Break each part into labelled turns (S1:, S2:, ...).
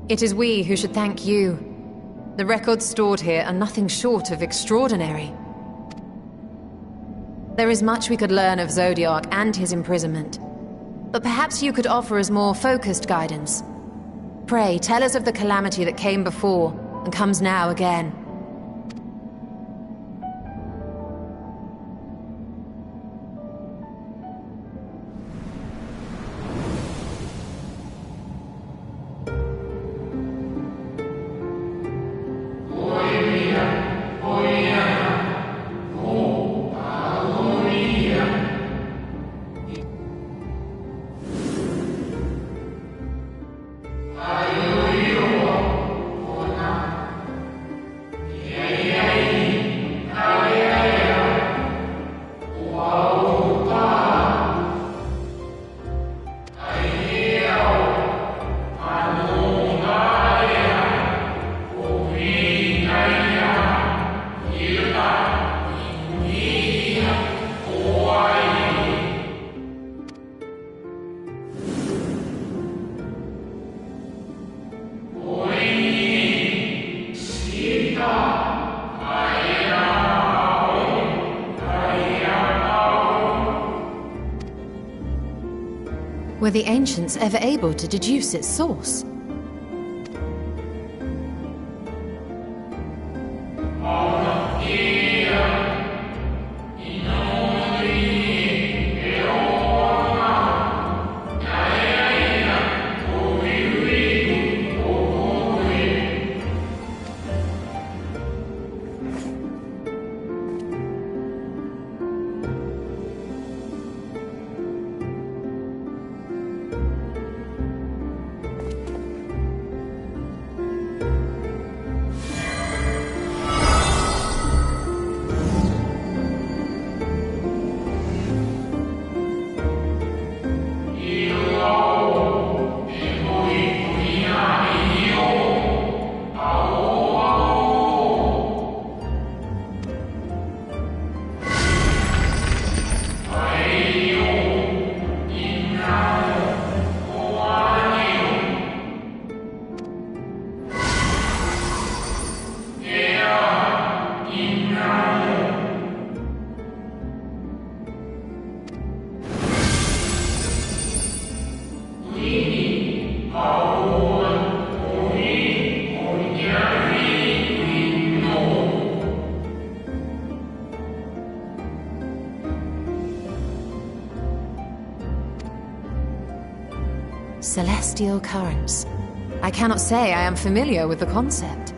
S1: It is we who should thank you. The records stored here are nothing short of extraordinary. There is much we could learn of Zodiac and his imprisonment, but perhaps you could offer us more focused guidance. Pray, tell us of the calamity that came before and comes now again. Were the ancients ever able to deduce its source? Celestial currents. I cannot say I am familiar with the concept.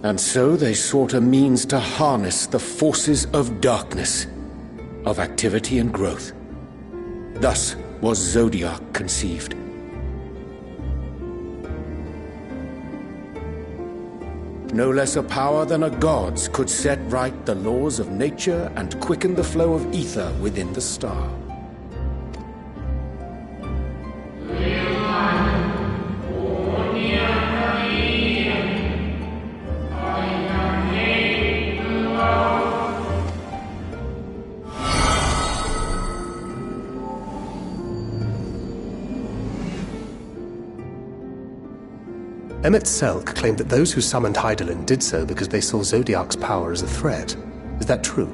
S2: And so they sought a means to harness the forces of darkness, of activity and growth. Thus was Zodiac conceived. No less a power than a god's could set right the laws of nature and quicken the flow of ether within the star.
S3: Emmett Selk claimed that those who summoned Hydaelyn did so because they saw Zodiac's power as a threat. Is that true?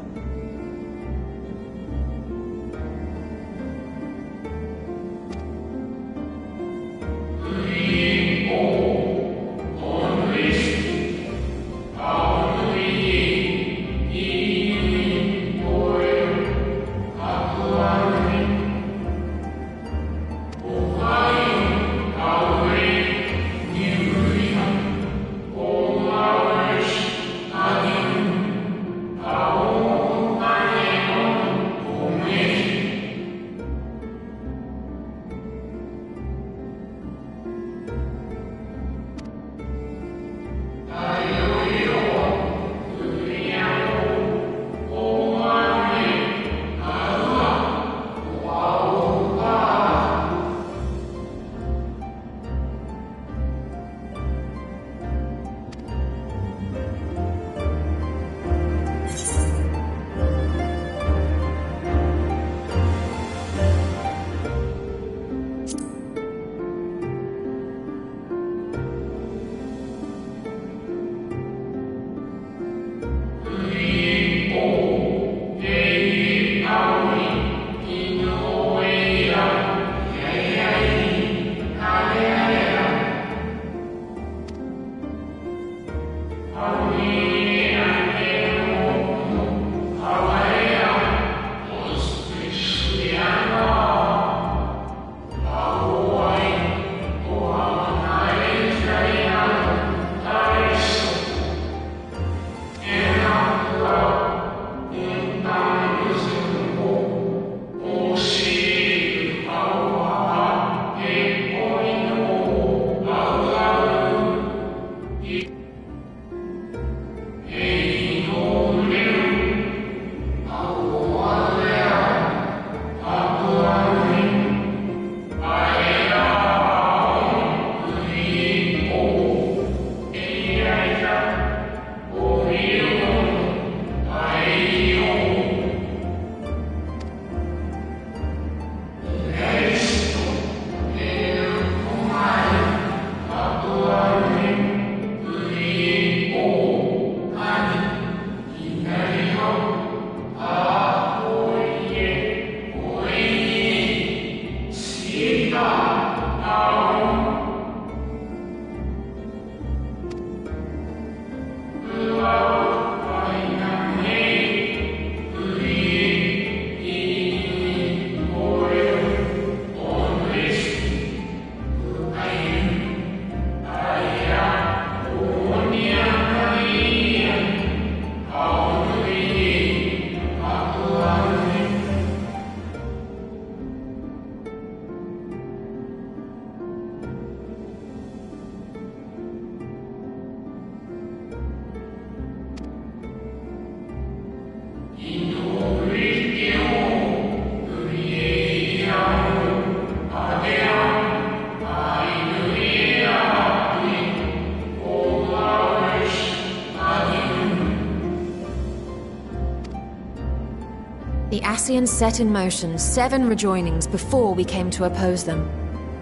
S1: The Ascians set in motion 7 rejoinings before we came to oppose them.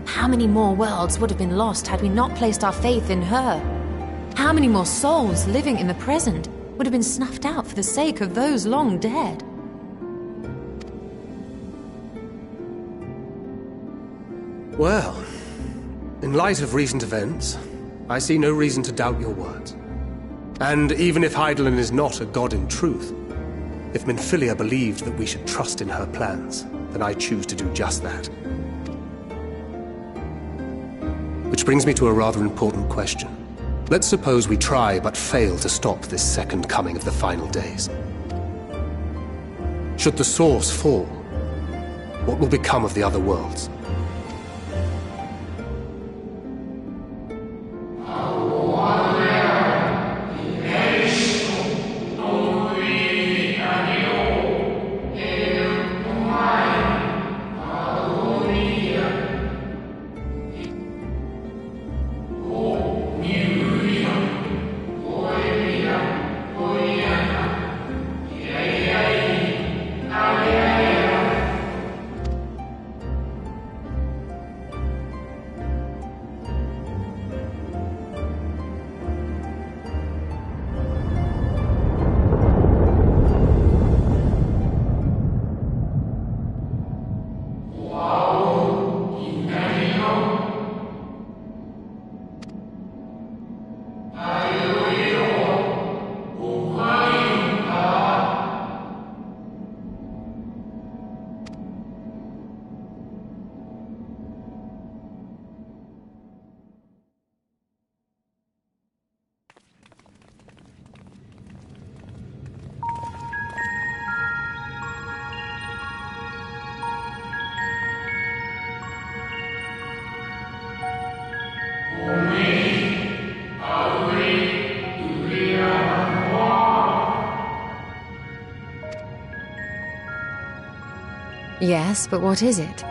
S1: How many more worlds would have been lost had we not placed our faith in her? How many more souls living in the present would have been snuffed out for the sake of those long dead?
S3: Well, in light of recent events, I see no reason to doubt your words. And even if Hydaelyn is not a god in truth, if Minfilia believed that we should trust in her plans, then I choose to do just that. Which brings me to a rather important question. Let's suppose we try but fail to stop this second coming of the final days. Should the Source fall, what will become of the other worlds?
S1: Yes, but what is it?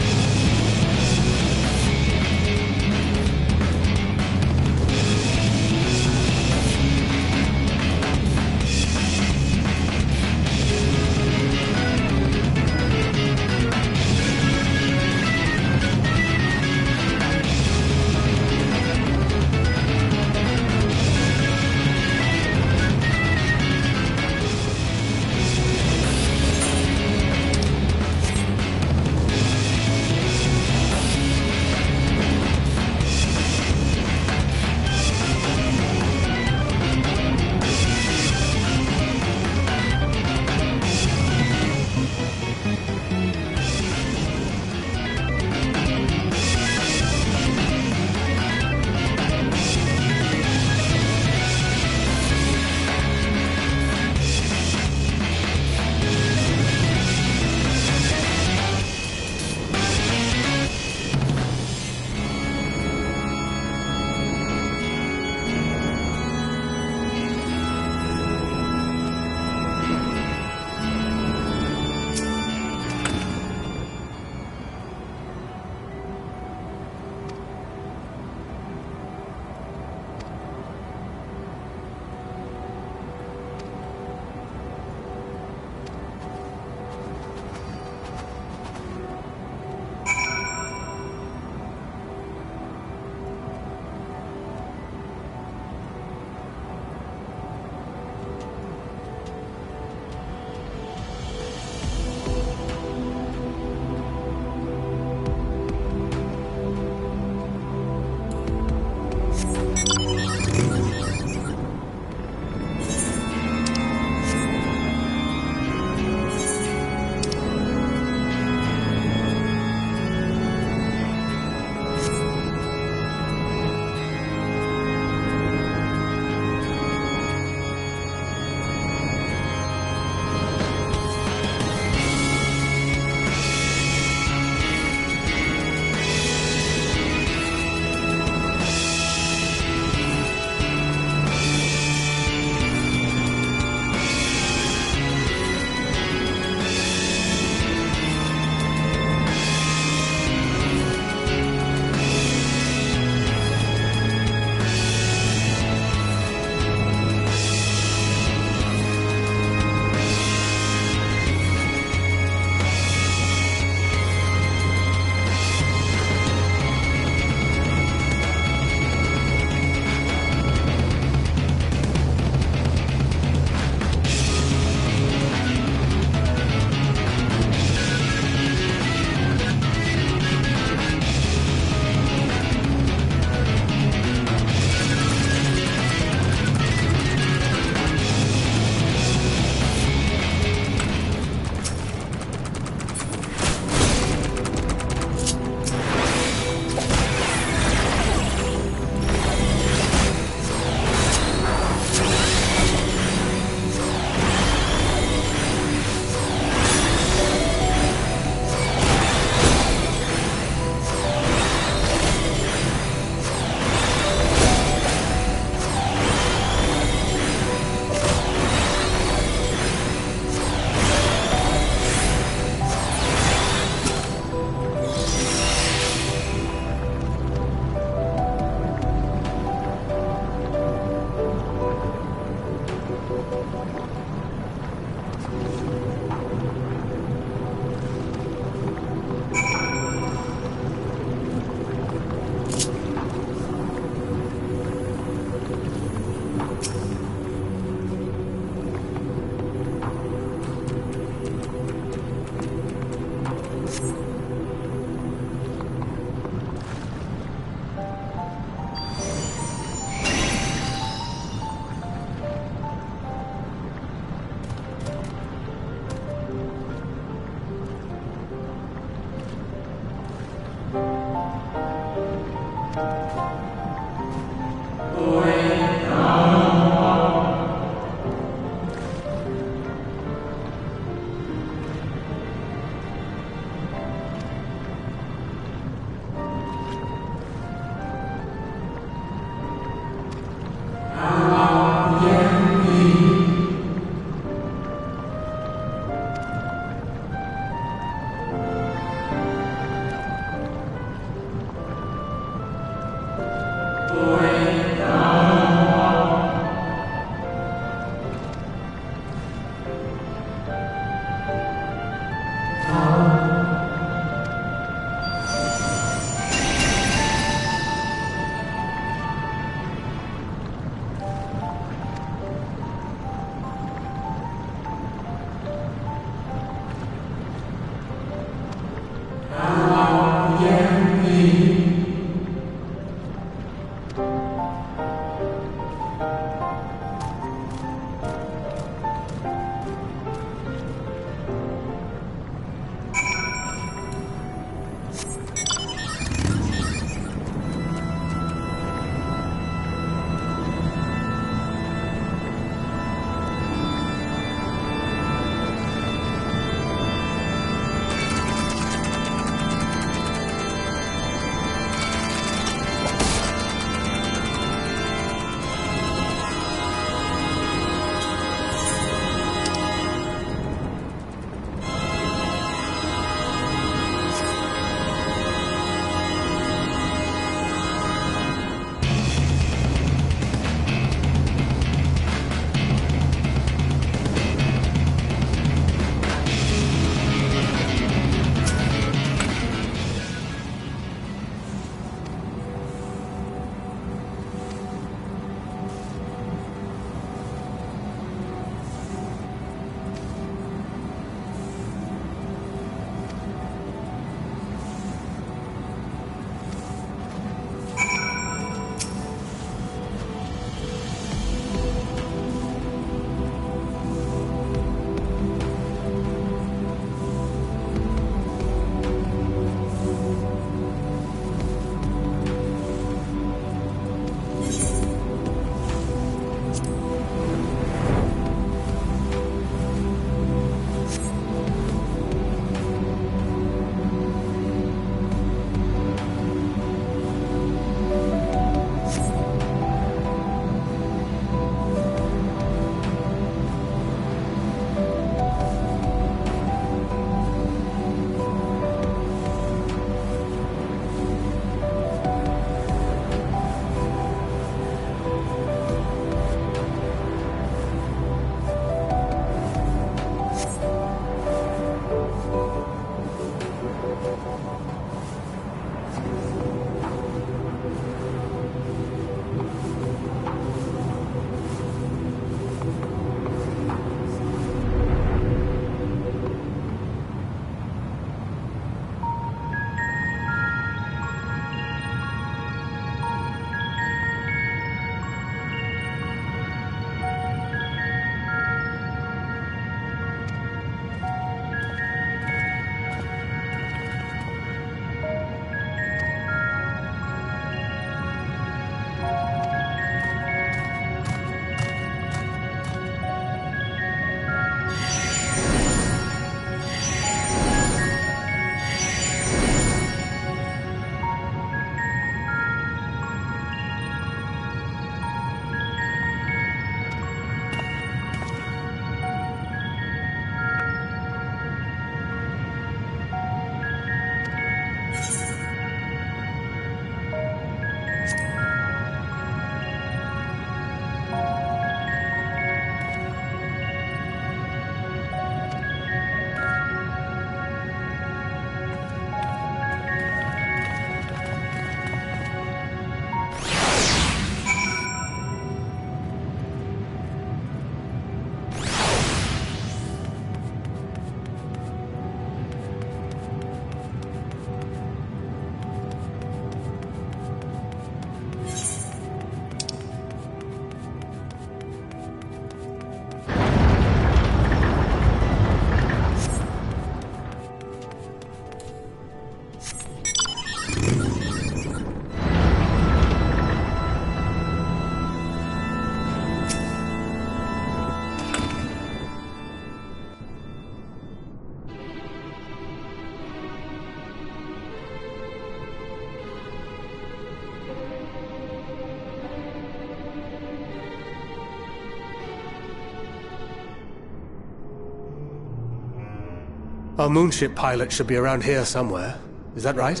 S3: Our moonship pilot should be around here somewhere. Is that right?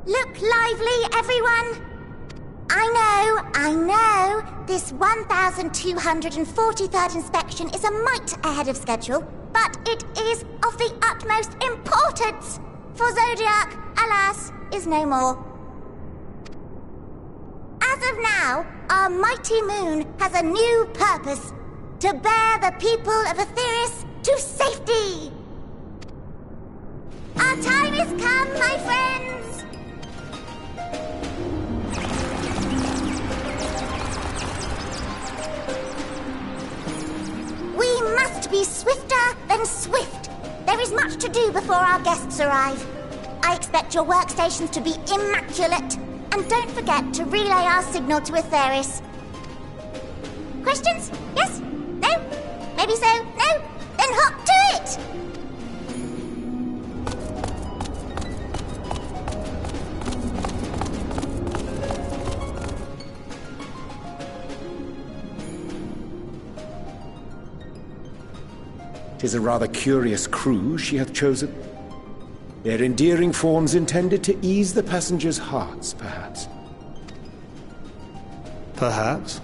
S4: Look lively, everyone! I know, this 1243rd inspection is a mite ahead of schedule, but it is of the utmost importance, for Zodiac, alas, is no more. As of now, our mighty moon has a new purpose, to bear the people of Etheirys to safety! Our time has come, my friends! We must be swifter than swift. There is much to do before our guests arrive. I expect your workstations to be immaculate. And don't forget to relay our signal to Etheirys. Questions? Yes? No? Maybe so? No? Then hop to it!
S2: "'Tis a rather curious crew she hath chosen. Their endearing forms intended to ease the passengers' hearts, perhaps."
S3: Perhaps.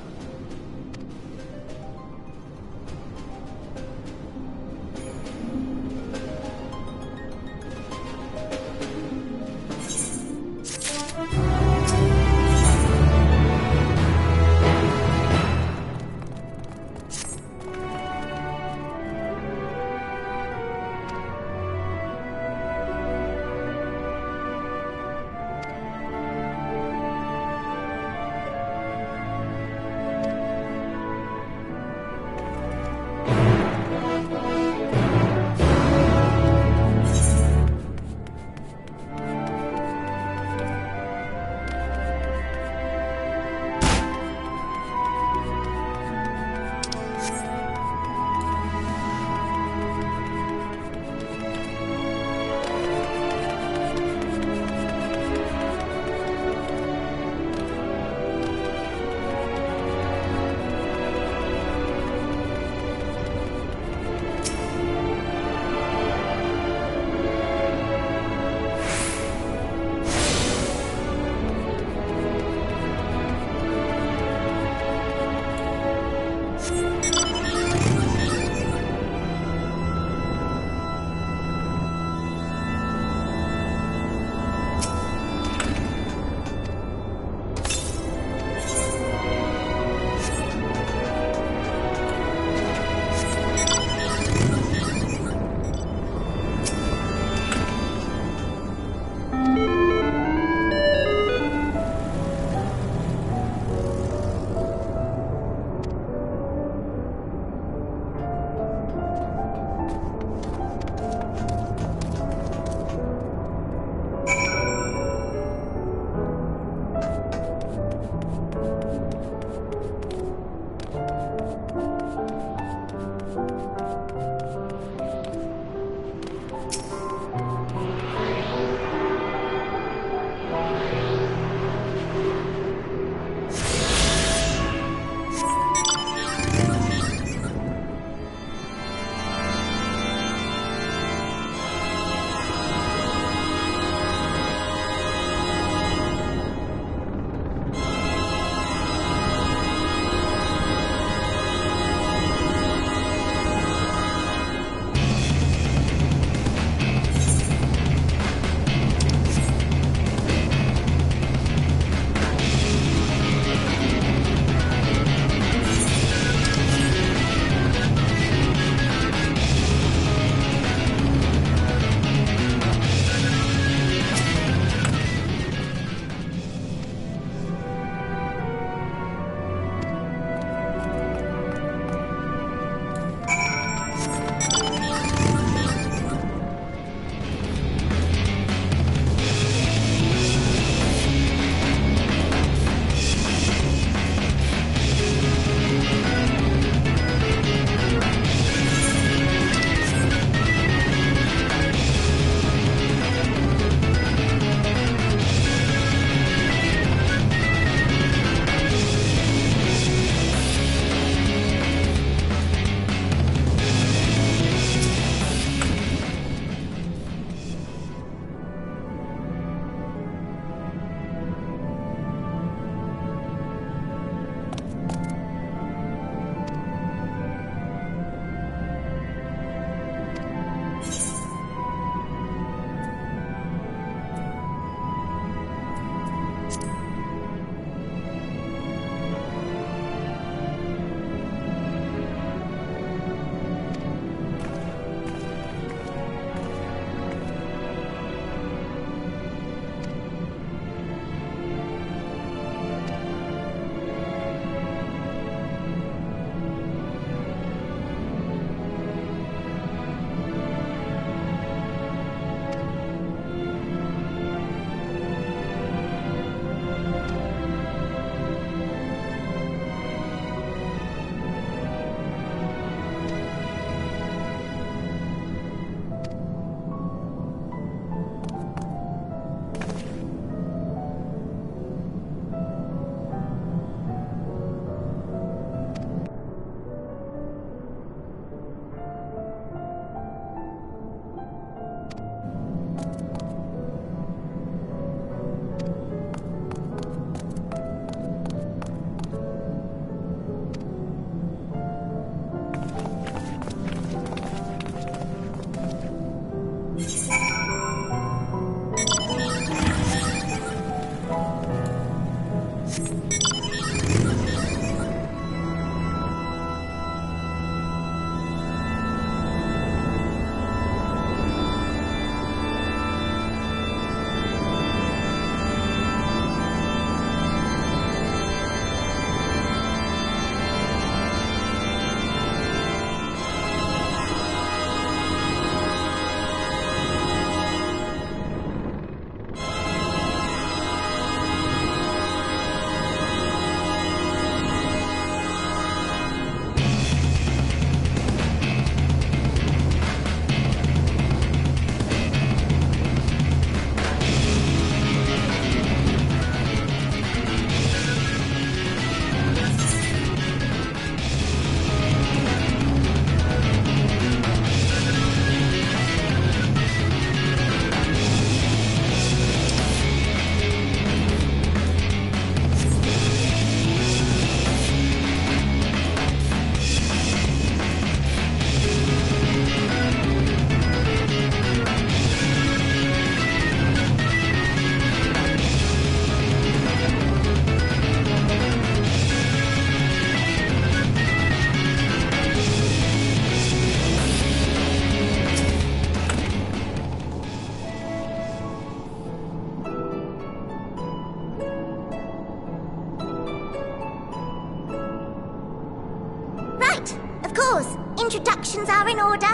S4: preparations are in order.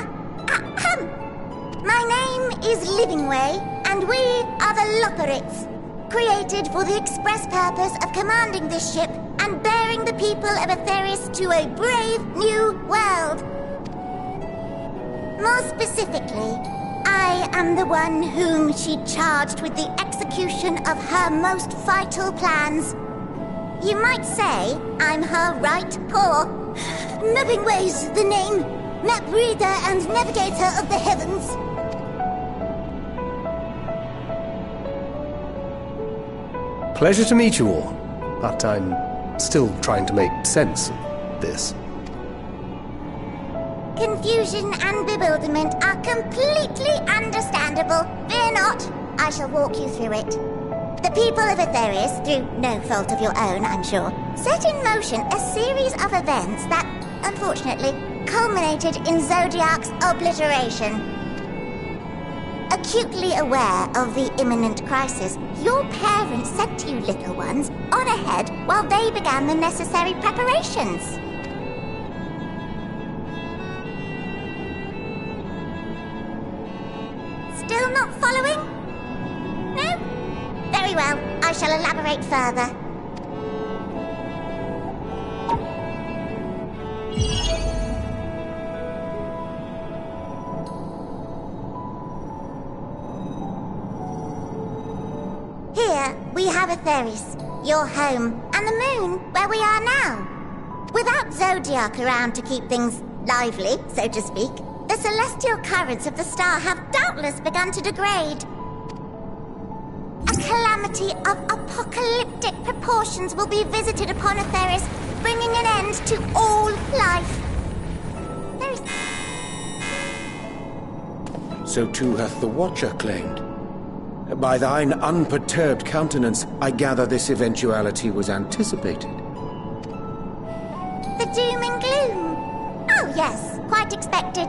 S4: Ahem. My name is Livingway, and we are the Loporrits, created for the express purpose of commanding this ship and bearing the people of Aetheris to a brave new world. More specifically, I am the one whom she charged with the execution of her most vital plans. You might say I'm her right paw. Livingway's the name, map reader and navigator of the heavens.
S3: Pleasure to meet you all, but I'm still trying to make sense of this.
S4: Confusion and bewilderment are completely understandable. Fear not, I shall walk you through it. The people of Aetheris, through no fault of your own, I'm sure, set in motion a series of events that, unfortunately, culminated in Zodiac's obliteration. Acutely aware of the imminent crisis, your parents sent you little ones on ahead while they began the necessary preparations. Still not following? No? Very well, I shall elaborate further. Here, we have Aetheris, your home, and the moon, where we are now. Without Zodiac around to keep things lively, so to speak, the celestial currents of the star have doubtless begun to degrade. A calamity of apocalyptic proportions will be visited upon Aetheris, bringing an end to all life. There is...
S2: So too hath the Watcher claimed. By thine unperturbed countenance, I gather this eventuality was anticipated.
S4: The doom and gloom? Oh yes, quite expected.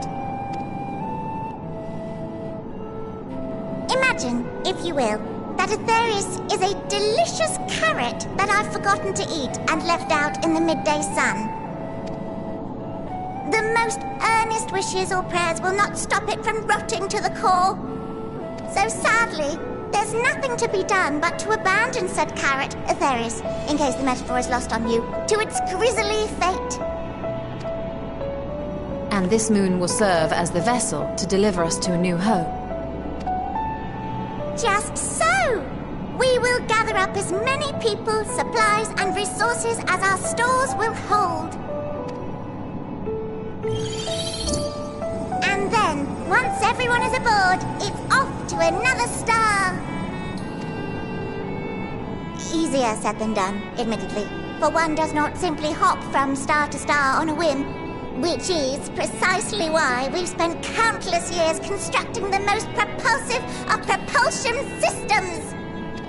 S4: Imagine, if you will, that Aetheris is a delicious carrot that I've forgotten to eat and left out in the midday sun. The most earnest wishes or prayers will not stop it from rotting to the core. So sadly, there's nothing to be done but to abandon said carrot, Aetheris, in case the metaphor is lost on you, to its grisly fate.
S1: And this moon will serve as the vessel to deliver us to a new home.
S4: Just so! We will gather up as many people, supplies, and resources as our stores will hold. And then, once everyone is aboard, it's off to another star! Easier said than done, admittedly, for one does not simply hop from star to star on a whim, which is precisely why we've spent countless years constructing the most propulsive of propulsion systems!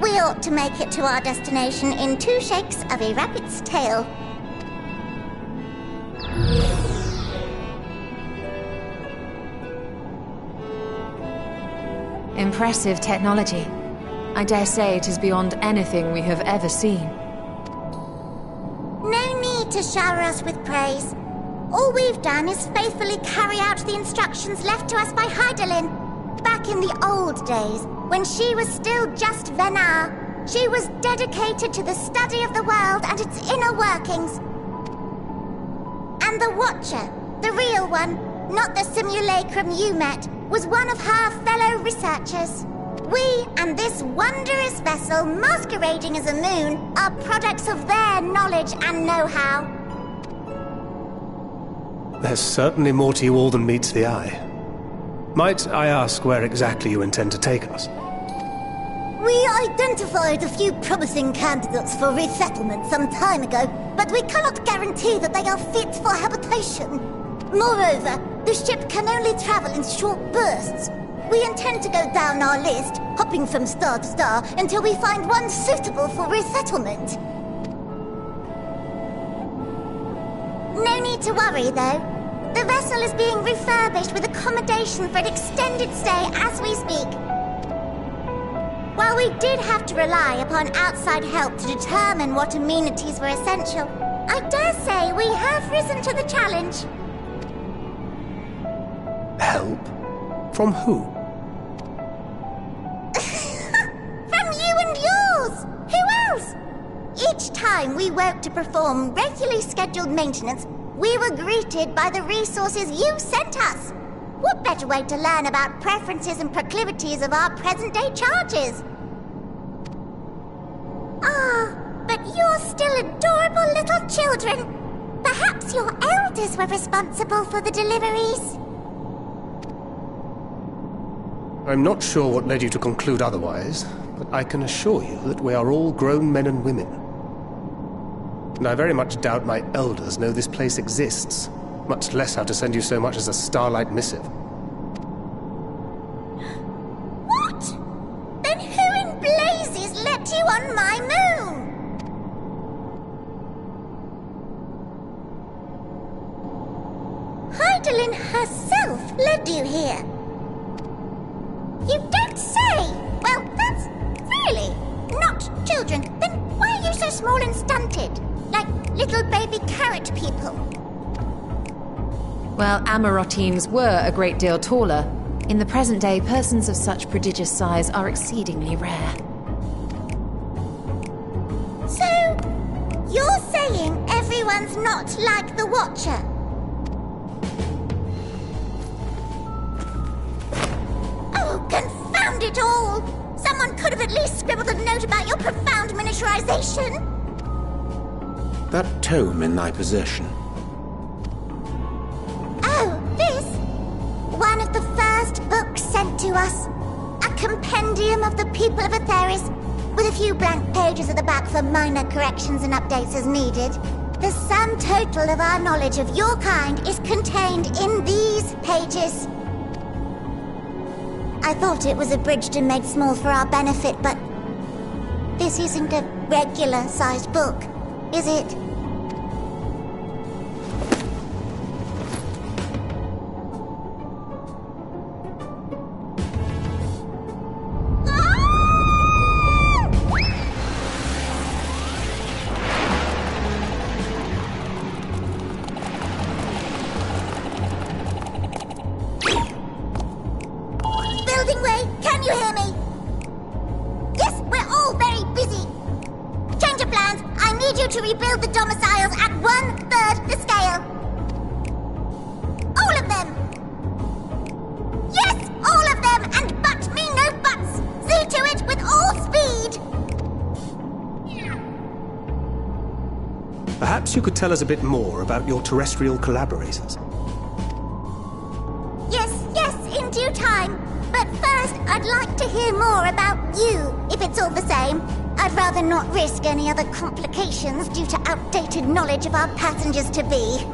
S4: We ought to make it to our destination in 2 shakes of a rabbit's tail.
S1: Impressive technology. I dare say it is beyond anything we have ever seen.
S4: No need to shower us with praise. All we've done is faithfully carry out the instructions left to us by Hydaelyn. Back in the old days, when she was still just Venar, she was dedicated to the study of the world and its inner workings. And the Watcher, the real one, not the simulacrum you met, was one of her fellow researchers. We and this wondrous vessel masquerading as a moon are products of their knowledge and know-how.
S3: There's certainly more to you all than meets the eye. Might I ask where exactly you intend to take us?
S4: We identified a few promising candidates for resettlement some time ago, but we cannot guarantee that they are fit for habitation. Moreover, the ship can only travel in short bursts. We intend to go down our list, hopping from star to star, until we find one suitable for resettlement. No need to worry, though. The vessel is being refurbished with accommodation for an extended stay as we speak. While we did have to rely upon outside help to determine what amenities were essential, I dare say we have risen to the challenge.
S3: From who?
S4: From you and yours! Who else? Each time we woke to perform regularly scheduled maintenance, we were greeted by the resources you sent us. What better way to learn about preferences and proclivities of our present-day charges? Ah, but you're still adorable little children. Perhaps your elders were responsible for the deliveries.
S3: I'm not sure what led you to conclude otherwise, but I can assure you that we are all grown men and women. And I very much doubt my elders know this place exists, much less how to send you so much as a starlight missive.
S4: What? Then who in blazes let you on my moon? Heidelin herself led you here. You don't say! Well, that's really not children. Then why are you so small and stunted? Like little baby carrot people.
S1: Well, Amarotines were a great deal taller. In the present day, persons of such prodigious size are exceedingly rare.
S4: So, you're saying everyone's not like the Watcher? Oh, confound it all! Someone could have at least scribbled a note about your profound miniaturization.
S2: That tome in thy possession.
S4: Oh, this? One of the first books sent to us. A compendium of the people of Atheris, with a few blank pages at the back for minor corrections and updates as needed. The sum total of our knowledge of your kind is contained in these pages. I thought it was abridged and made small for our benefit, but this isn't a regular-sized book, is it? To rebuild the domiciles at 1/3 the scale. All of them! Yes, all of them! And but me no buts! See to it with all speed!
S3: Perhaps you could tell us a bit more about your terrestrial collaborators.
S4: Yes, in due time. But first, I'd like to hear more about you, if it's all the same. I'd rather not risk any other complications due to outdated knowledge of our passengers-to-be.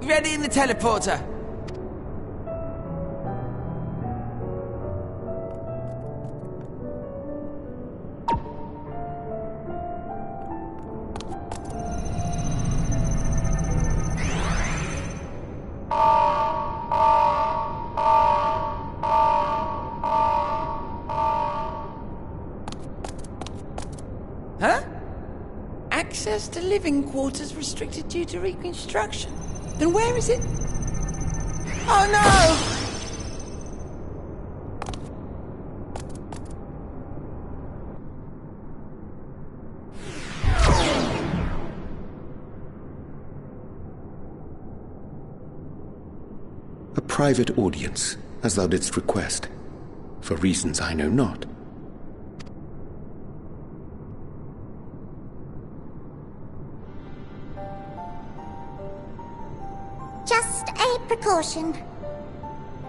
S5: ready in the teleporter. Huh? Access to living quarters restricted due to reconstruction. Then where is it? Oh no!
S2: A private audience, as thou didst request, for reasons I know not.
S4: Just a precaution.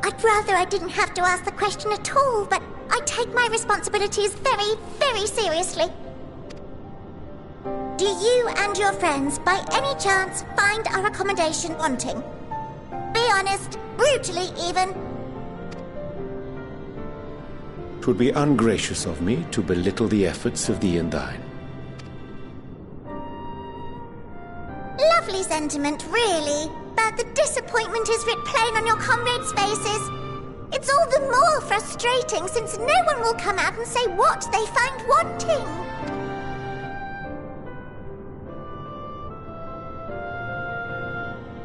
S4: I'd rather I didn't have to ask the question at all, but I take my responsibilities very, very seriously. Do you and your friends, by any chance, find our accommodation wanting? Be honest, brutally even.
S2: 'Twould be ungracious of me to belittle the efforts of thee and thine.
S4: Lovely sentiment, really. But the disappointment is writ plain on your comrades' faces. It's all the more frustrating since no one will come out and say what they find wanting.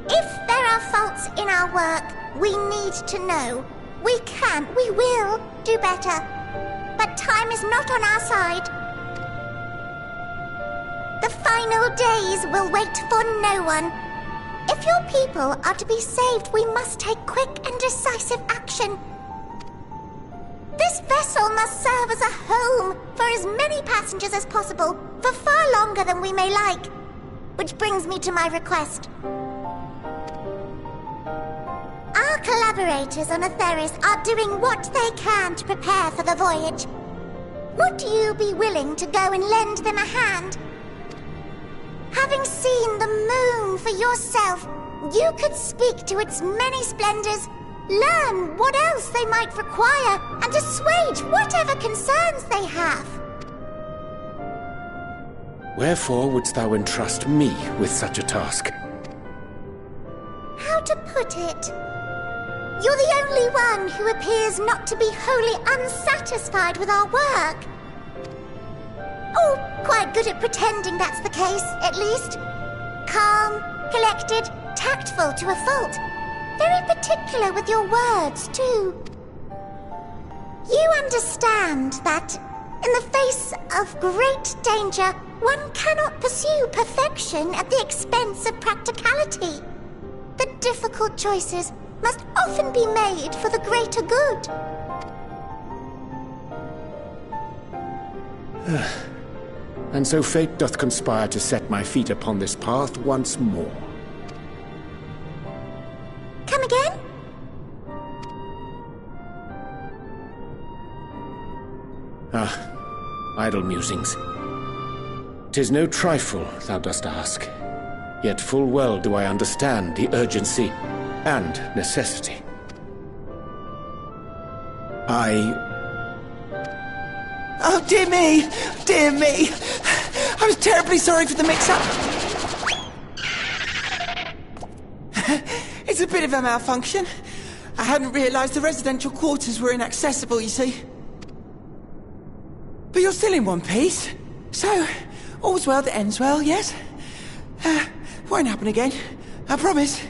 S4: If there are faults in our work, we need to know. We can, we will do better. But time is not on our side. The final days will wait for no one. If your people are to be saved, we must take quick and decisive action. This vessel must serve as a home for as many passengers as possible, for far longer than we may like. Which brings me to my request. Our collaborators on Atheris are doing what they can to prepare for the voyage. Would you be willing to go and lend them a hand? Having seen the moon for yourself, you could speak to its many splendors, learn what else they might require, and assuage whatever concerns they have.
S2: Wherefore wouldst thou entrust me with such a task?
S4: How to put it? You're the only one who appears not to be wholly unsatisfied with our work. Oh, quite good at pretending that's the case, at least. Calm, collected, tactful to a fault. Very particular with your words, too. You understand that, in the face of great danger, one cannot pursue perfection at the expense of practicality. The difficult choices must often be made for the greater good.
S2: And so fate doth conspire to set my feet upon this path once more.
S4: Come again?
S2: Idle musings. 'Tis no trifle thou dost ask, yet full well do I understand the urgency and necessity.
S5: Oh, dear me! Dear me! I was terribly sorry for the mix-up. It's a bit of a malfunction. I hadn't realised the residential quarters were inaccessible, you see. But you're still in one piece. So, all's well that ends well, yes? Won't happen again. I promise.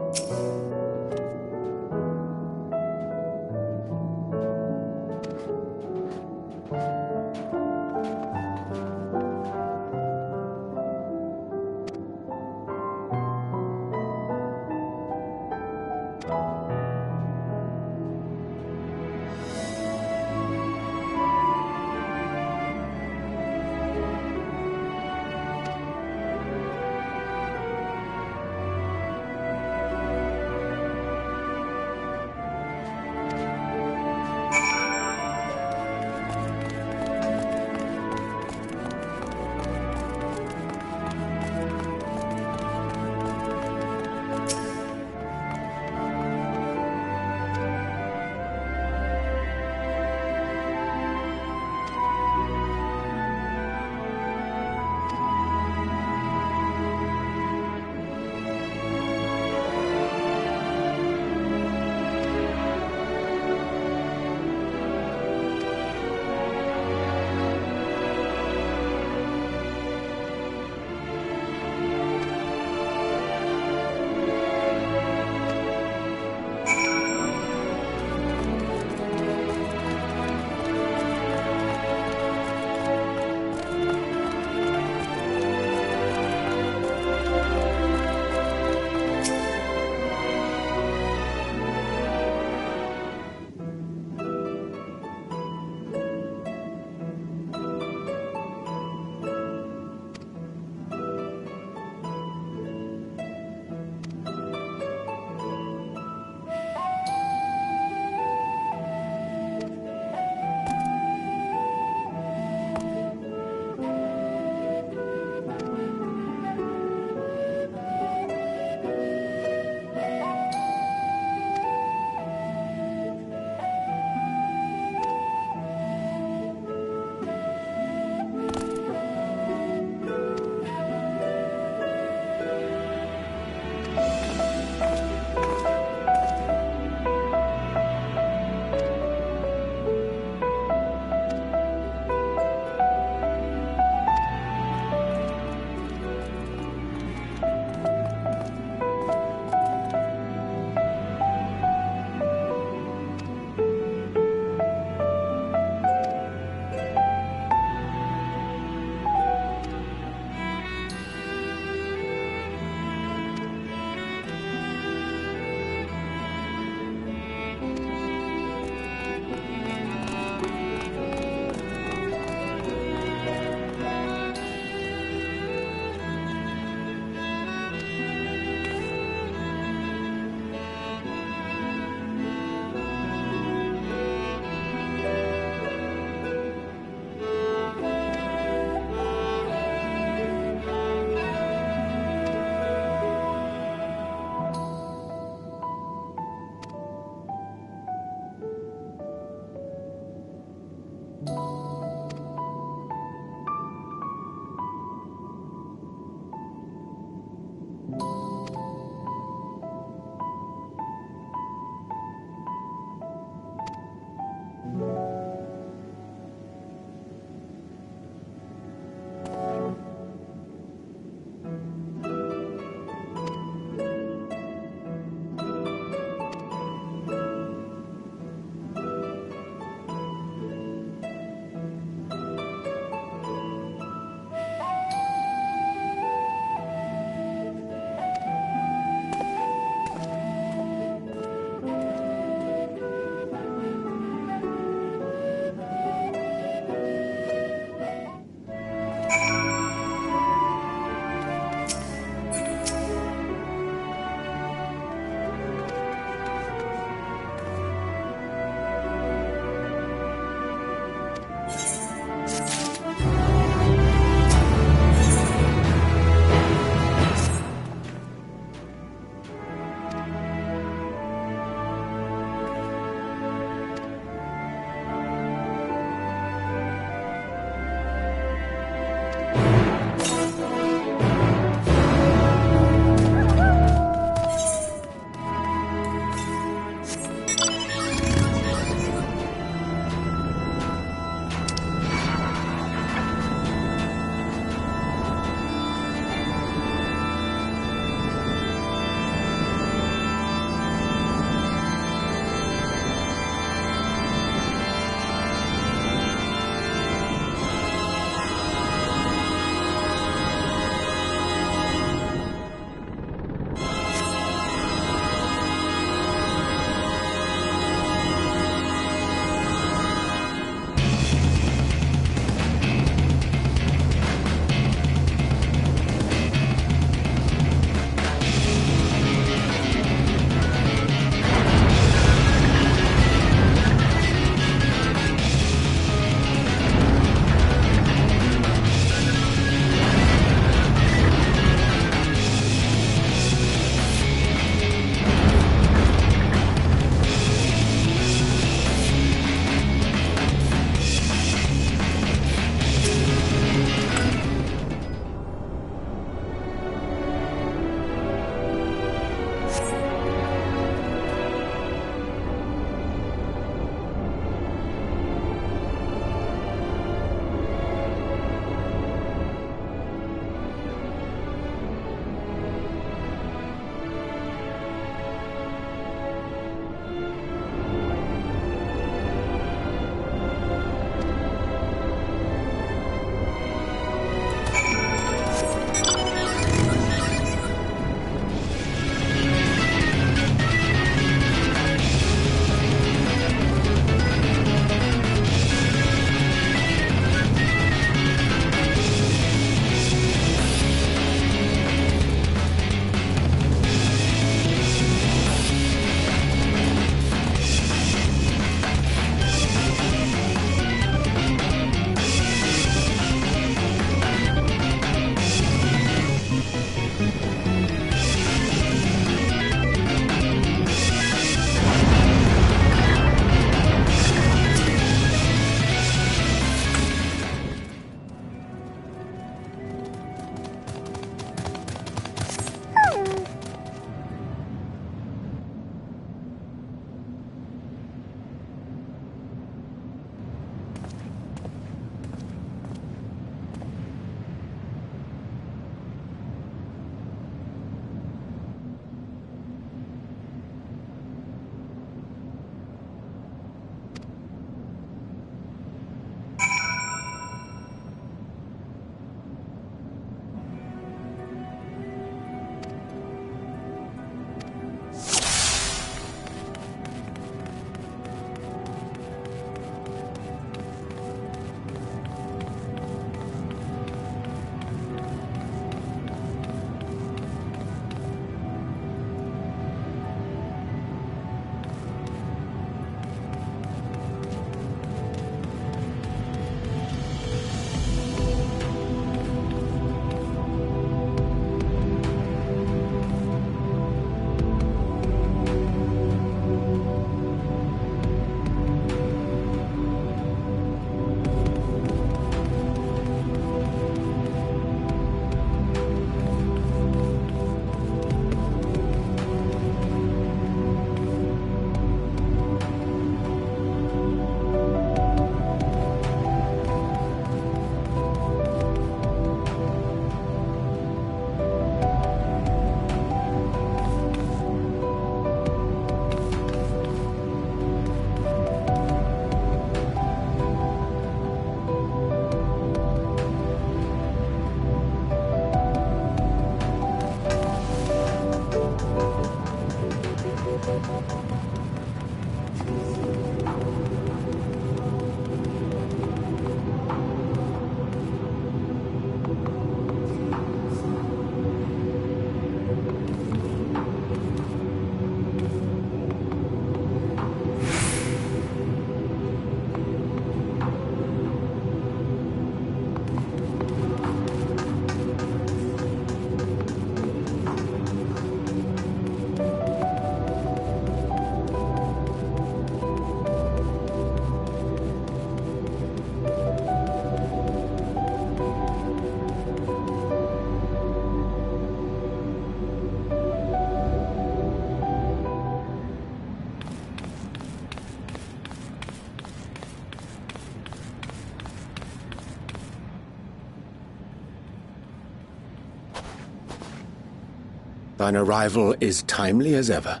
S2: Thine arrival is timely as ever.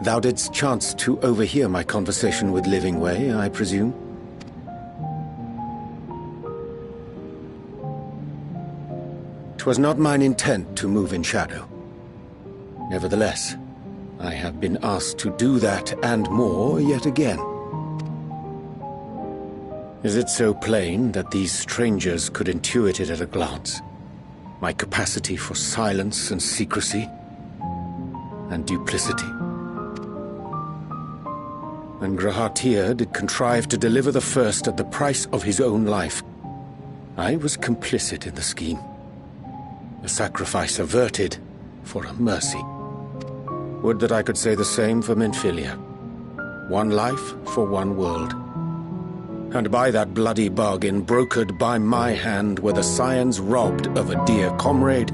S2: Thou didst chance to overhear my conversation with Living Way, I presume? 'Twas not mine intent to move in shadow. Nevertheless, I have been asked to do that and more yet again. Is it so plain that these strangers could intuit it at a glance? My capacity for silence and secrecy and duplicity. And Grahatir did contrive to deliver the first at the price of his own life. I was complicit in the scheme. A sacrifice averted for a mercy. Would that I could say the same for Minfilia. One life for one world. And by that bloody bargain brokered by my hand were the scions robbed of a dear comrade,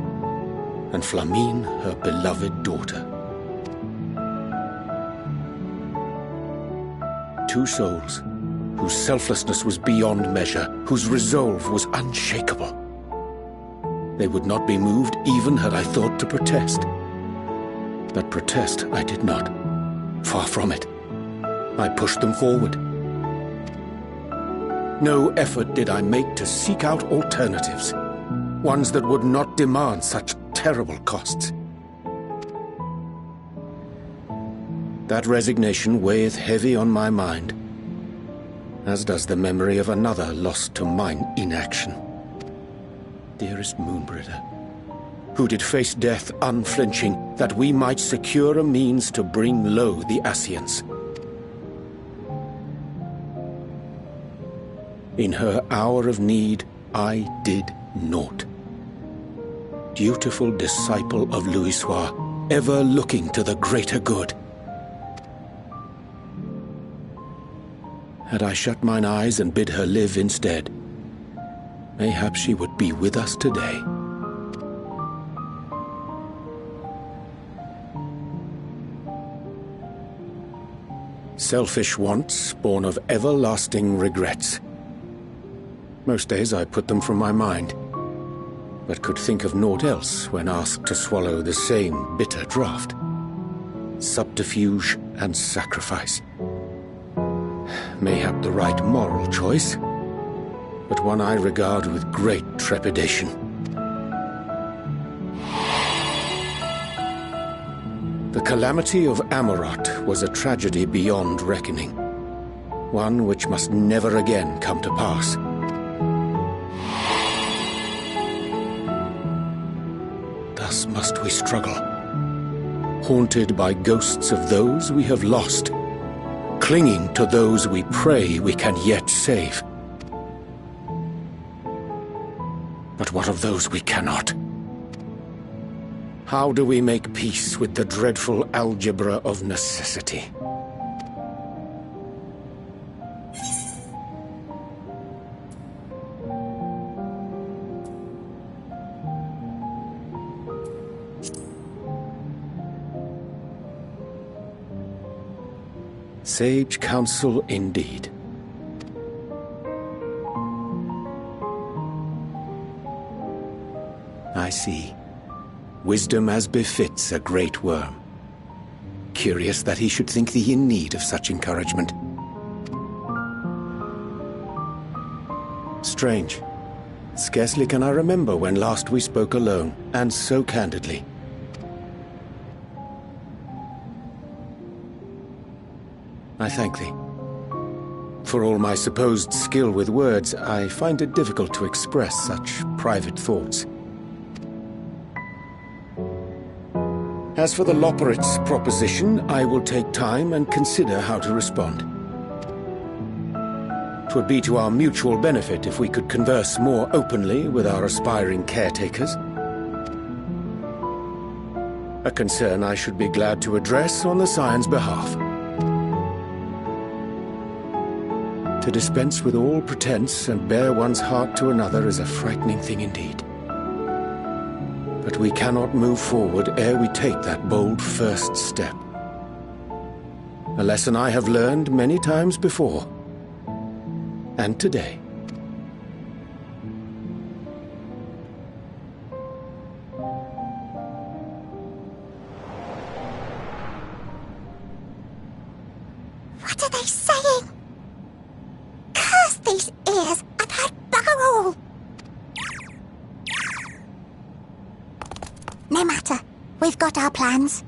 S2: and Flamine her beloved daughter. Two souls, whose selflessness was beyond measure, whose resolve was unshakable. They would not be moved even had I thought to protest. But protest I did not. Far from it. I pushed them forward. No effort did I make to seek out alternatives, ones that would not demand such terrible costs. That resignation weigheth heavy on my mind, as does the memory of another lost to mine inaction. Dearest Moonbringer, who did face death unflinching, that we might secure a means to bring low the Ascians. In her hour of need, I did naught. Dutiful disciple of Louisoix, ever looking to the greater good. Had I shut mine eyes and bid her live instead, mayhap she would be with us today. Selfish wants, born of everlasting regrets. Most days I put them from my mind, but could think of naught else when asked to swallow the same bitter draught. Subterfuge and sacrifice. Mayhap the right moral choice, but one I regard with great trepidation. The calamity of Amarot was a tragedy beyond reckoning, one which must never again come to pass. Thus must we struggle, haunted by ghosts of those we have lost, clinging to those we pray we can yet save. But what of those we cannot? How do we make peace with the dreadful algebra of necessity? Sage counsel indeed. I see. Wisdom as befits a great worm. Curious that he should think thee in need of such encouragement. Strange. Scarcely can I remember when last we spoke alone, and so candidly. I thank thee. For all my supposed skill with words, I find it difficult to express such private thoughts. As for the Loporrit's proposition, I will take time and consider how to respond. 'Twould be to our mutual benefit if we could converse more openly with our aspiring caretakers. A concern I should be glad to address on the Scion's behalf. To dispense with all pretense and bare one's heart to another is a frightening thing indeed. But we cannot move forward ere we take that bold first step. A lesson I have learned many times before. And today.
S4: What are they saying? Curse these ears and I'd bugger all! No matter. We've got our plans.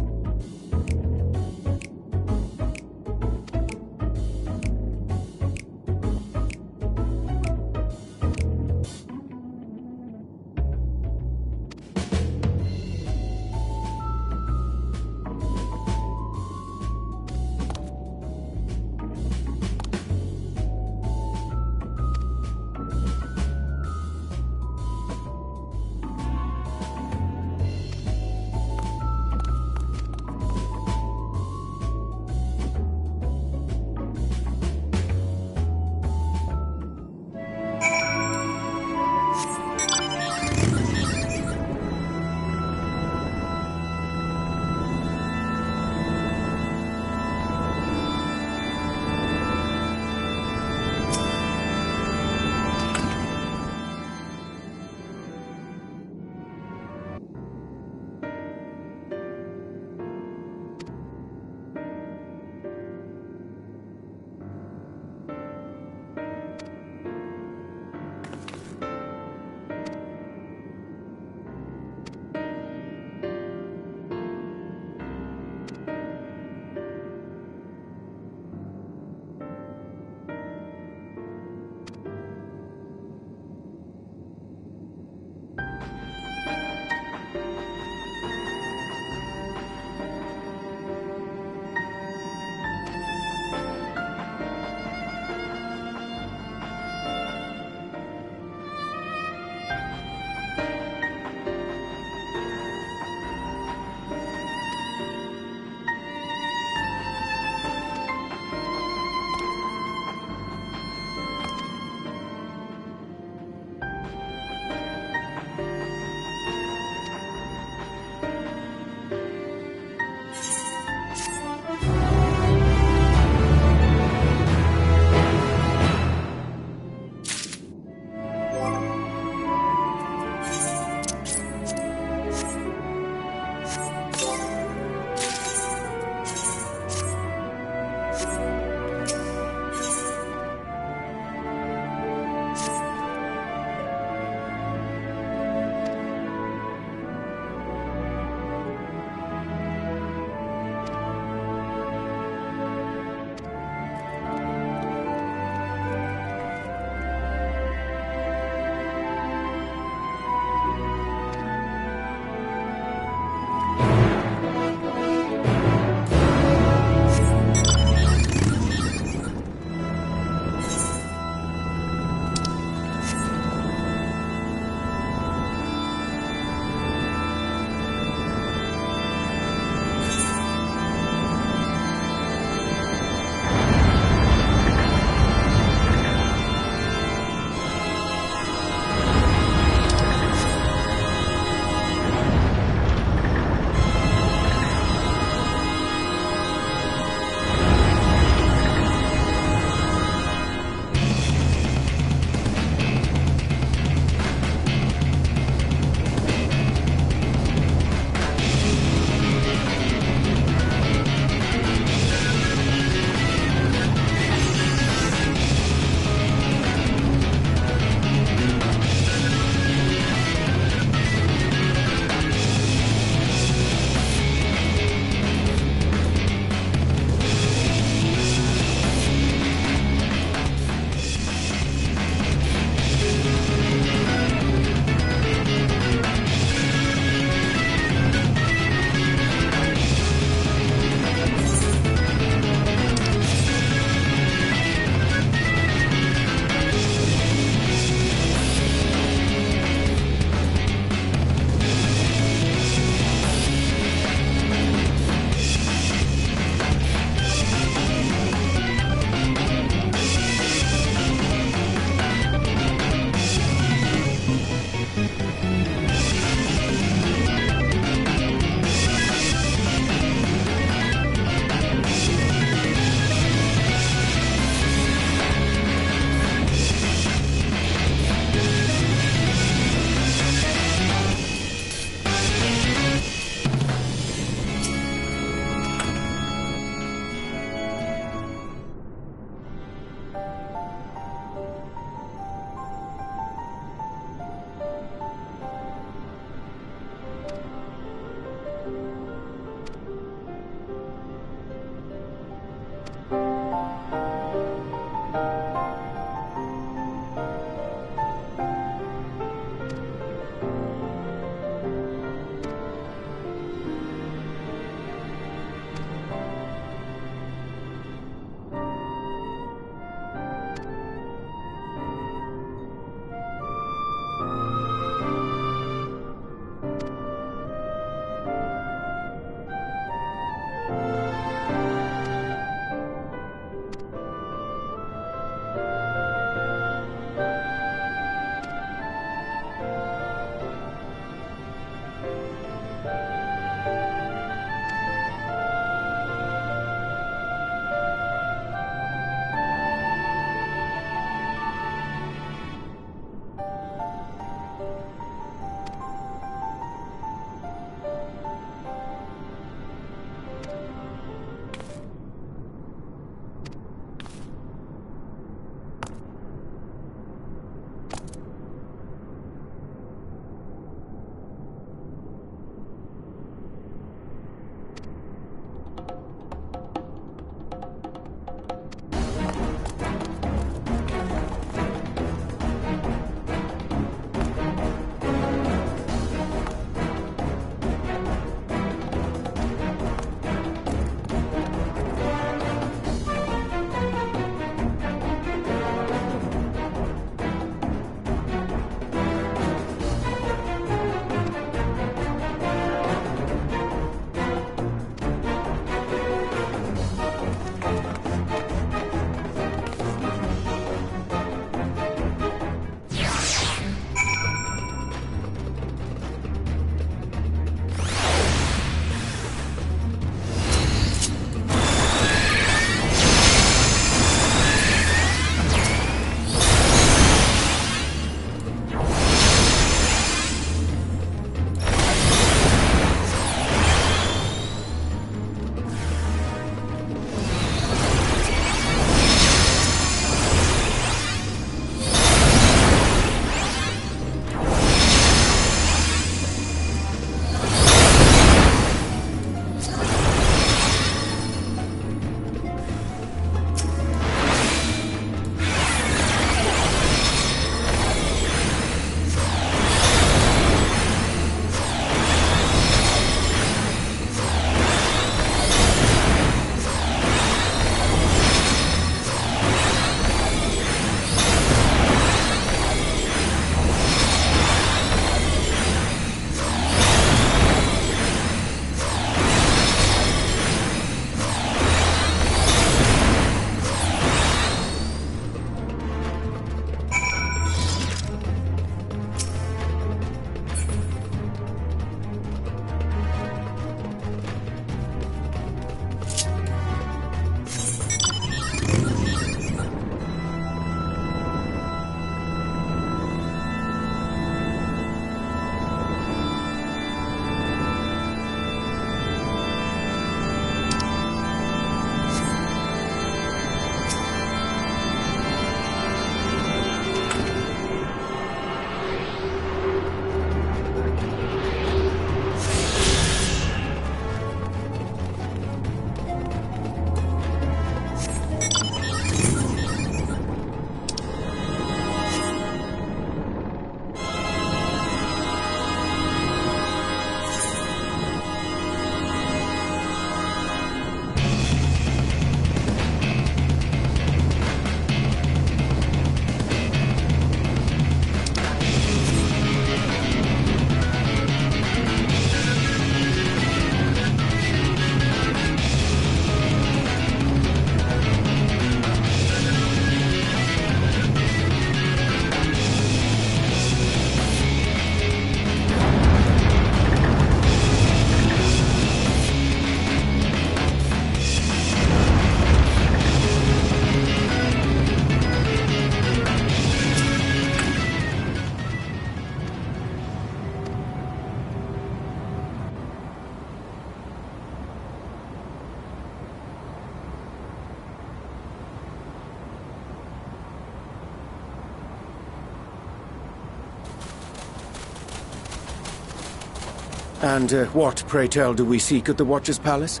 S2: And what, pray tell, do we seek at the Watcher's Palace?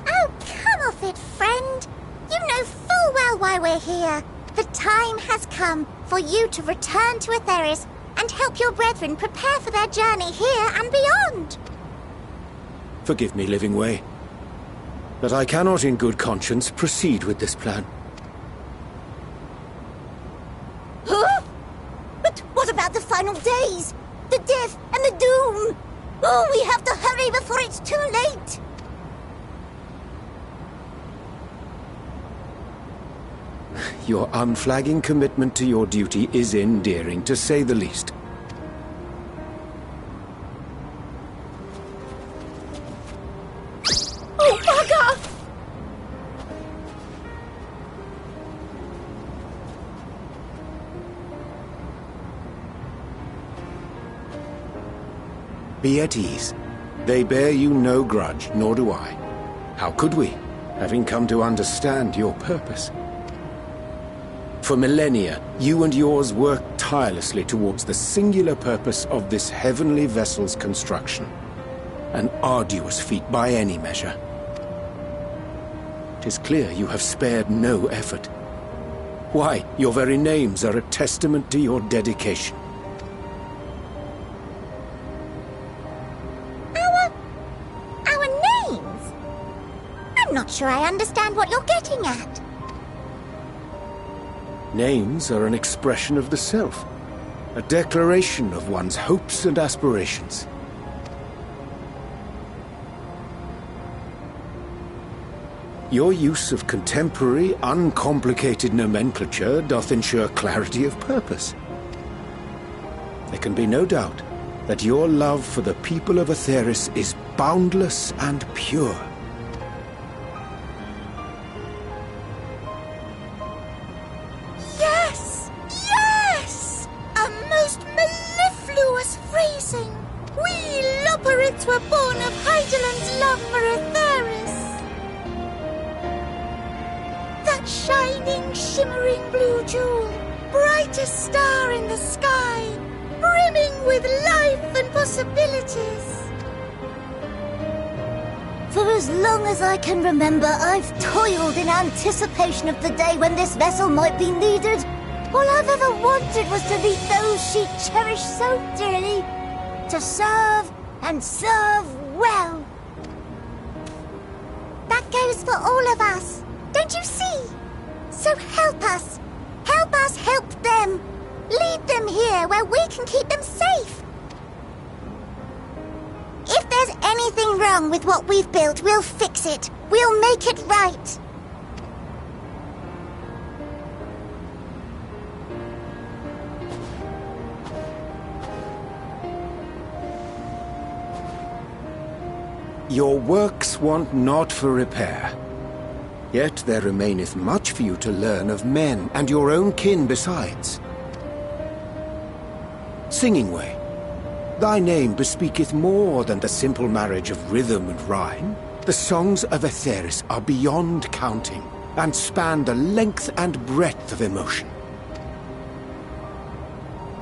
S4: Oh, come off it, friend. You know full well why we're here. The time has come for you to return to Aetheris and help your brethren prepare for their journey here and beyond.
S2: Forgive me, Living Way, but I cannot in good conscience proceed with this plan.
S4: Huh? But what about the final days? The death and the doom? Oh, we have to hurry before it's too late.
S2: Your unflagging commitment to your duty is endearing, to say the least.
S4: Oh, bugger!
S2: Be at ease. They bear you no grudge, nor do I. How could we, having come to understand your purpose? For millennia, you and yours worked tirelessly towards the singular purpose of this heavenly vessel's construction. An arduous feat by any measure. 'Tis clear you have spared no effort. Why, your very names are a testament to your dedication.
S4: Our names? I'm not sure I understand what you're getting at.
S2: Names are an expression of the self, a declaration of one's hopes and aspirations. Your use of contemporary, uncomplicated nomenclature doth ensure clarity of purpose. There can be no doubt that your love for the people of Aetheris is boundless and pure.
S4: Yes! Yes! A most mellifluous phrasing! We Loperids were born of Hydaelyn's love for Aetheris. That shining, shimmering blue jewel, brightest star in the sky, brimming with life and possibilities. For as long as I can remember, I've toiled in anticipation of the day when this vessel might be needed. All I've ever wanted was to meet those she cherished so dearly. To serve, and serve well. That goes for all of us. Don't you see? So help us. Help us help them. Lead them here where we can keep them safe. If there's anything wrong with what we've built, we'll fix it. We'll make it right.
S2: Your works want not for repair. Yet there remaineth much for you to learn of men, and your own kin besides. Singing Way, thy name bespeaketh more than the simple marriage of rhythm and rhyme. The songs of Aetheris are beyond counting, and span the length and breadth of emotion.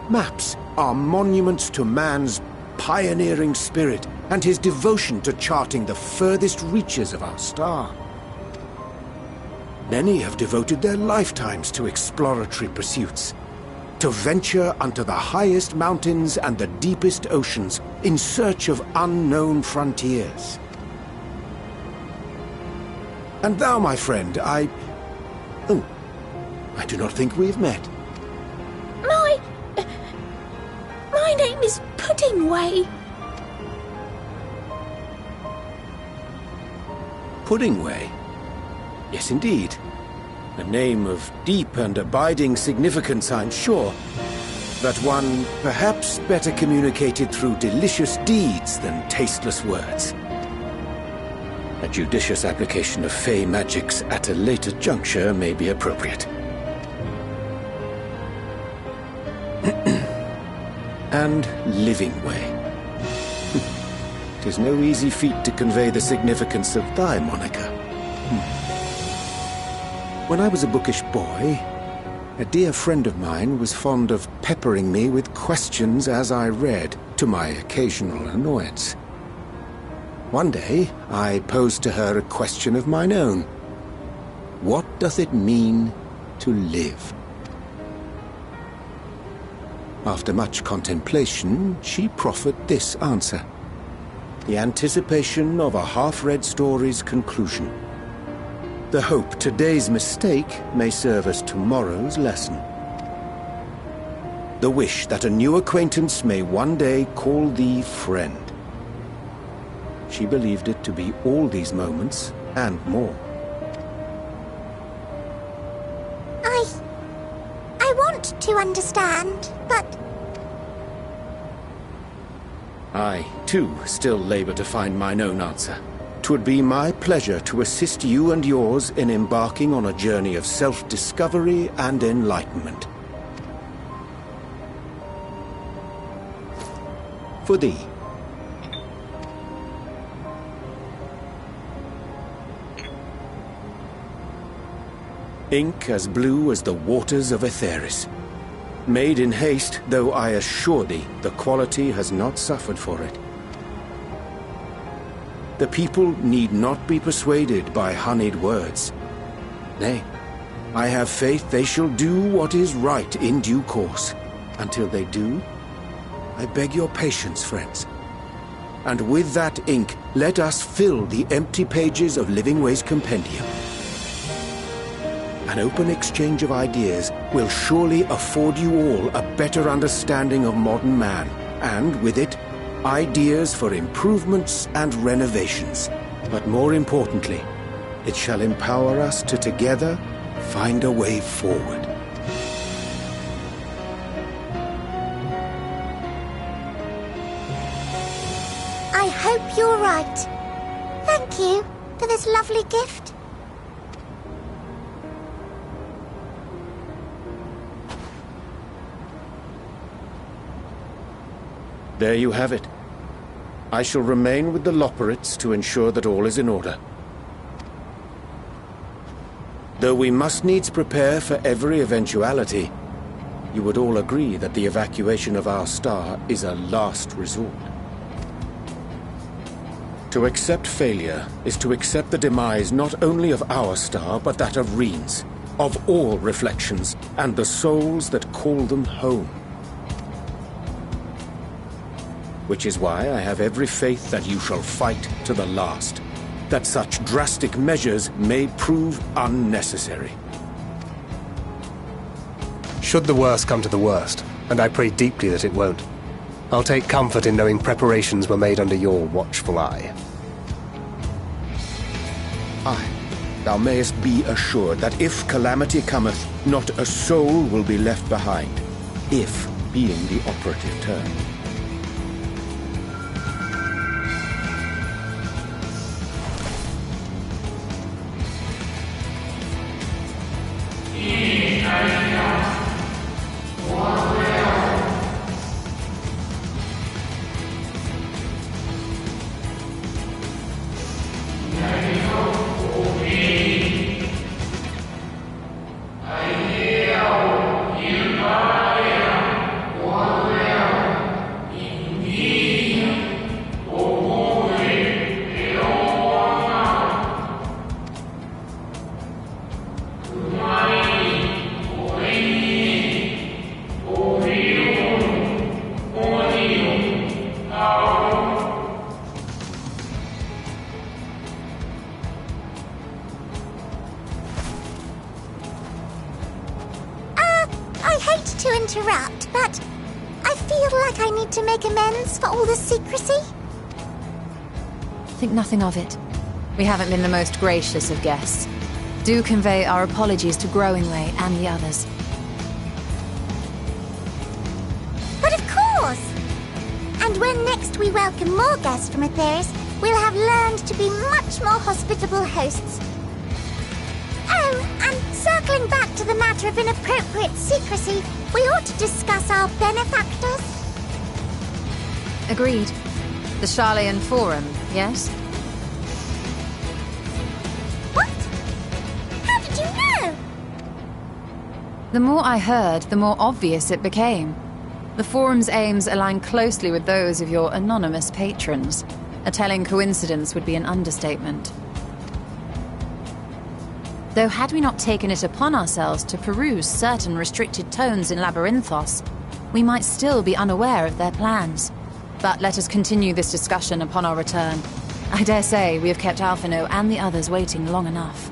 S2: Maps are monuments to man's pioneering spirit, and his devotion to charting the furthest reaches of our star. Many have devoted their lifetimes to exploratory pursuits, to venture unto the highest mountains and the deepest oceans in search of unknown frontiers. And thou, my friend, I do not think we've met.
S4: My name is Puddingway.
S2: Puddingway? Yes, indeed. A name of deep and abiding significance, I'm sure, but one perhaps better communicated through delicious deeds than tasteless words. A judicious application of fey magics at a later juncture may be appropriate. And Living Way. 'Tis no easy feat to convey the significance of thy moniker. When I was a bookish boy, A dear friend of mine was fond of peppering me with questions as I read, to my occasional annoyance. One day, I posed to her a question of mine own. What does it mean to live? After much contemplation, she proffered this answer. The anticipation of a half-read story's conclusion. The hope today's mistake may serve as tomorrow's lesson. The wish that a new acquaintance may one day call thee friend. She believed it to be all these moments and more.
S4: I want to understand, but...
S2: I, too, still labor to find mine own answer. 'Twould be my pleasure to assist you and yours in embarking on a journey of self-discovery and enlightenment. For thee. Ink as blue as the waters of Aetheris. Made in haste, though I assure thee, the quality has not suffered for it. The people need not be persuaded by honeyed words. Nay, I have faith they shall do what is right in due course. Until they do, I beg your patience, friends. And with that ink, let us fill the empty pages of Livingway's compendium. An open exchange of ideas will surely afford you all a better understanding of modern man, and with it, ideas for improvements and renovations. But more importantly, it shall empower us to together find a way forward.
S4: I hope you're right. Thank you for this lovely gift.
S2: There you have it. I shall remain with the Loporrits to ensure that all is in order. Though we must needs prepare for every eventuality, you would all agree that the evacuation of our star is a last resort. To accept failure is to accept the demise not only of our star, but that of Reen's, of all reflections, and the souls that call them home. Which is why I have every faith that you shall fight to the last, that such drastic measures may prove unnecessary.
S3: Should the worst come to the worst, and I pray deeply that it won't, I'll take comfort in knowing preparations were made under your watchful eye.
S2: Aye, thou mayest be assured that if calamity cometh, not a soul will be left behind, if being the operative term.
S4: I hate to interrupt, but I feel like I need to make amends for all the secrecy.
S1: Think nothing of it. We haven't been the most gracious of guests. Do convey our apologies to Growingway and the others.
S4: But of course! And when next we welcome more guests from Aetheris, we'll have learned to be much more hospitable hosts. Oh, and circling back to the matter of inappropriate secrecy, we ought to discuss our benefactors.
S1: Agreed. The Sharlayan Forum, yes?
S4: What? How did you know?
S1: The more I heard, the more obvious it became. The Forum's aims align closely with those of your anonymous patrons. A telling coincidence would be an understatement. Though had we not taken it upon ourselves to peruse certain restricted tones in Labyrinthos, we might still be unaware of their plans. But let us continue this discussion upon our return. I dare say we have kept Alphino and the others waiting long enough.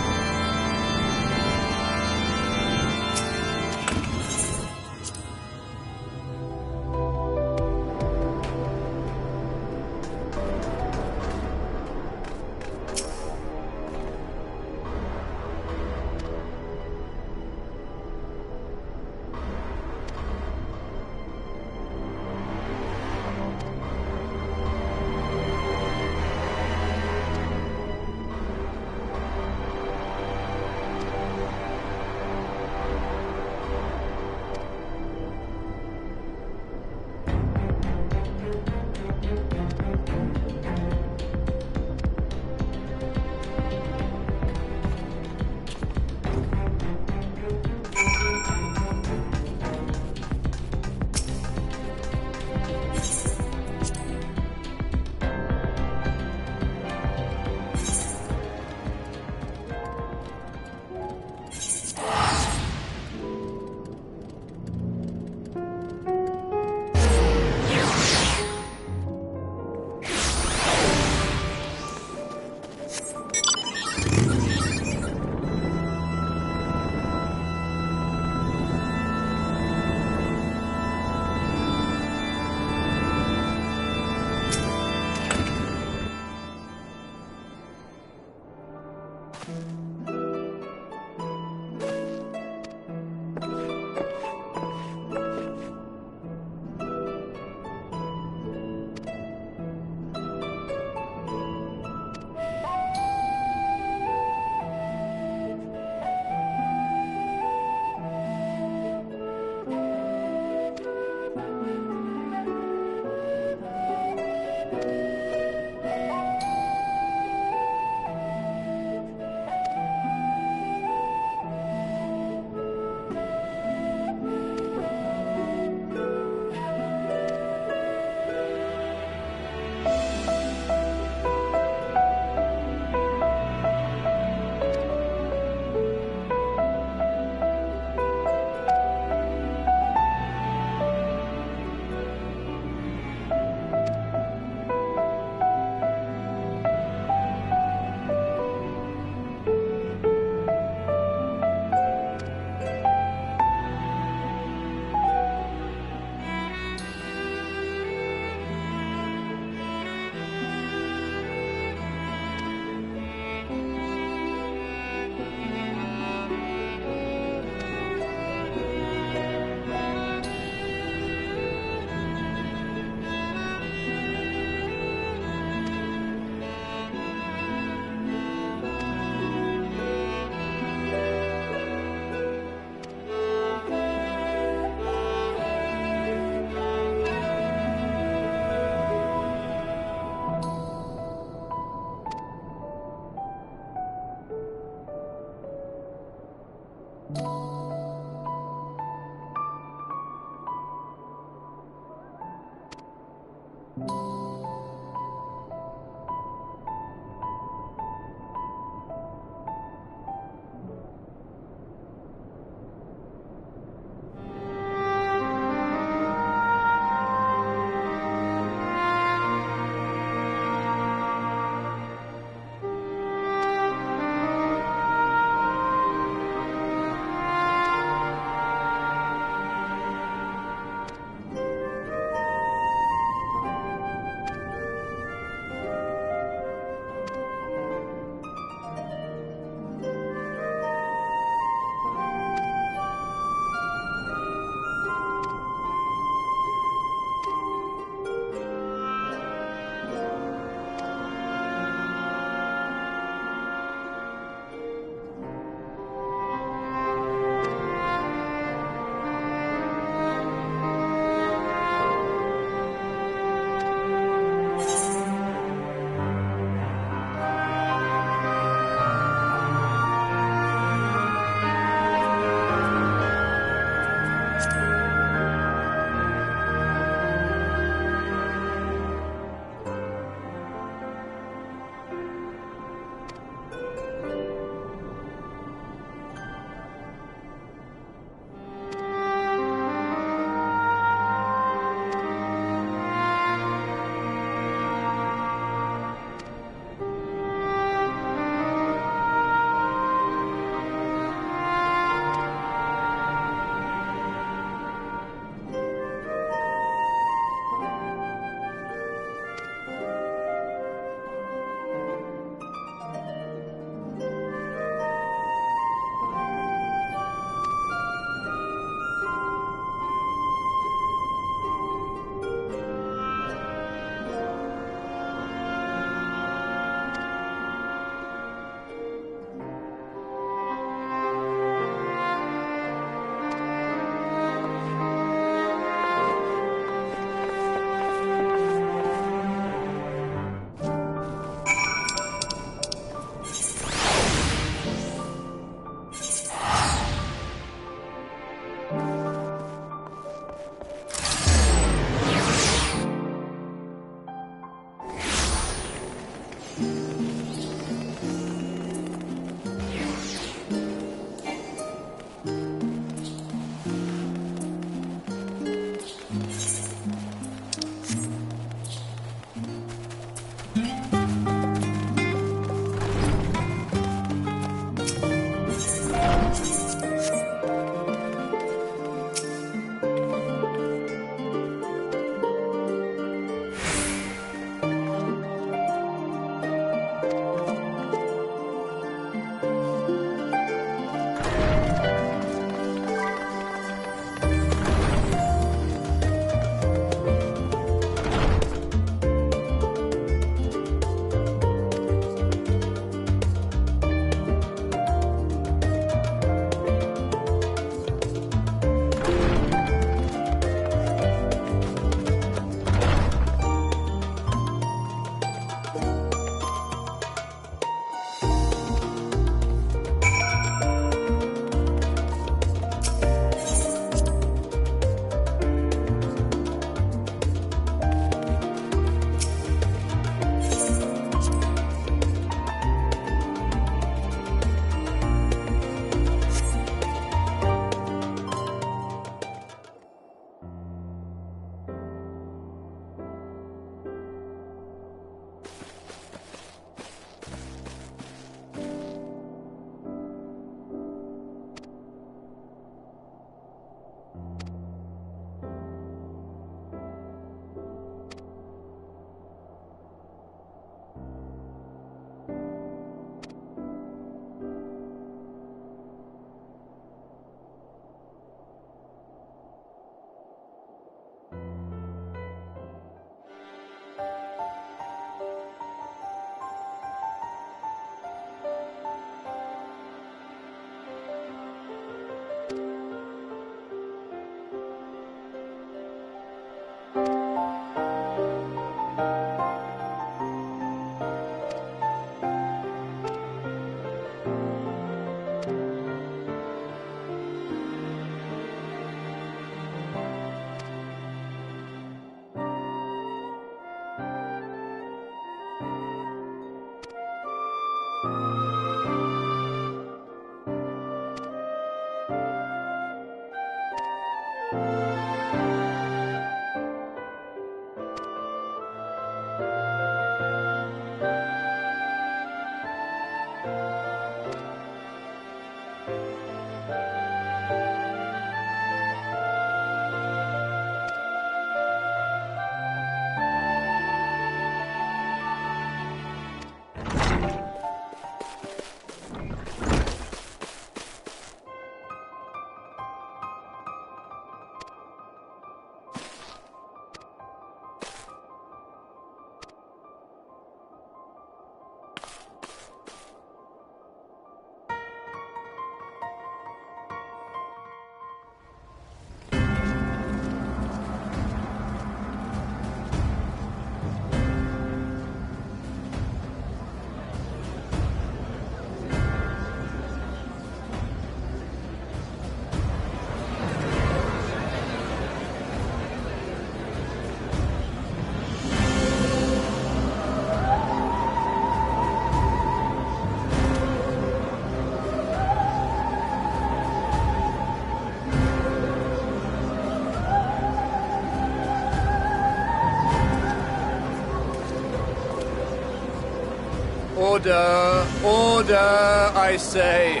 S6: Order! Order, I say!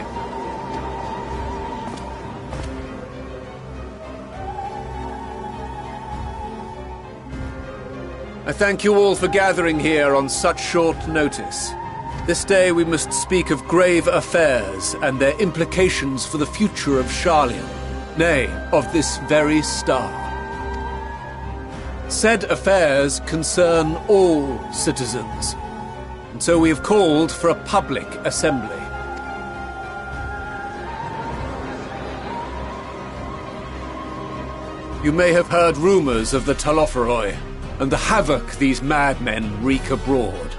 S6: I thank you all for gathering here on such short notice. This day we must speak of grave affairs and their implications for the future of Sharlayan, nay, of this very star. Said affairs concern all citizens, and so we have called for a public assembly. You may have heard rumors of the Talopheroi and the havoc these madmen wreak abroad.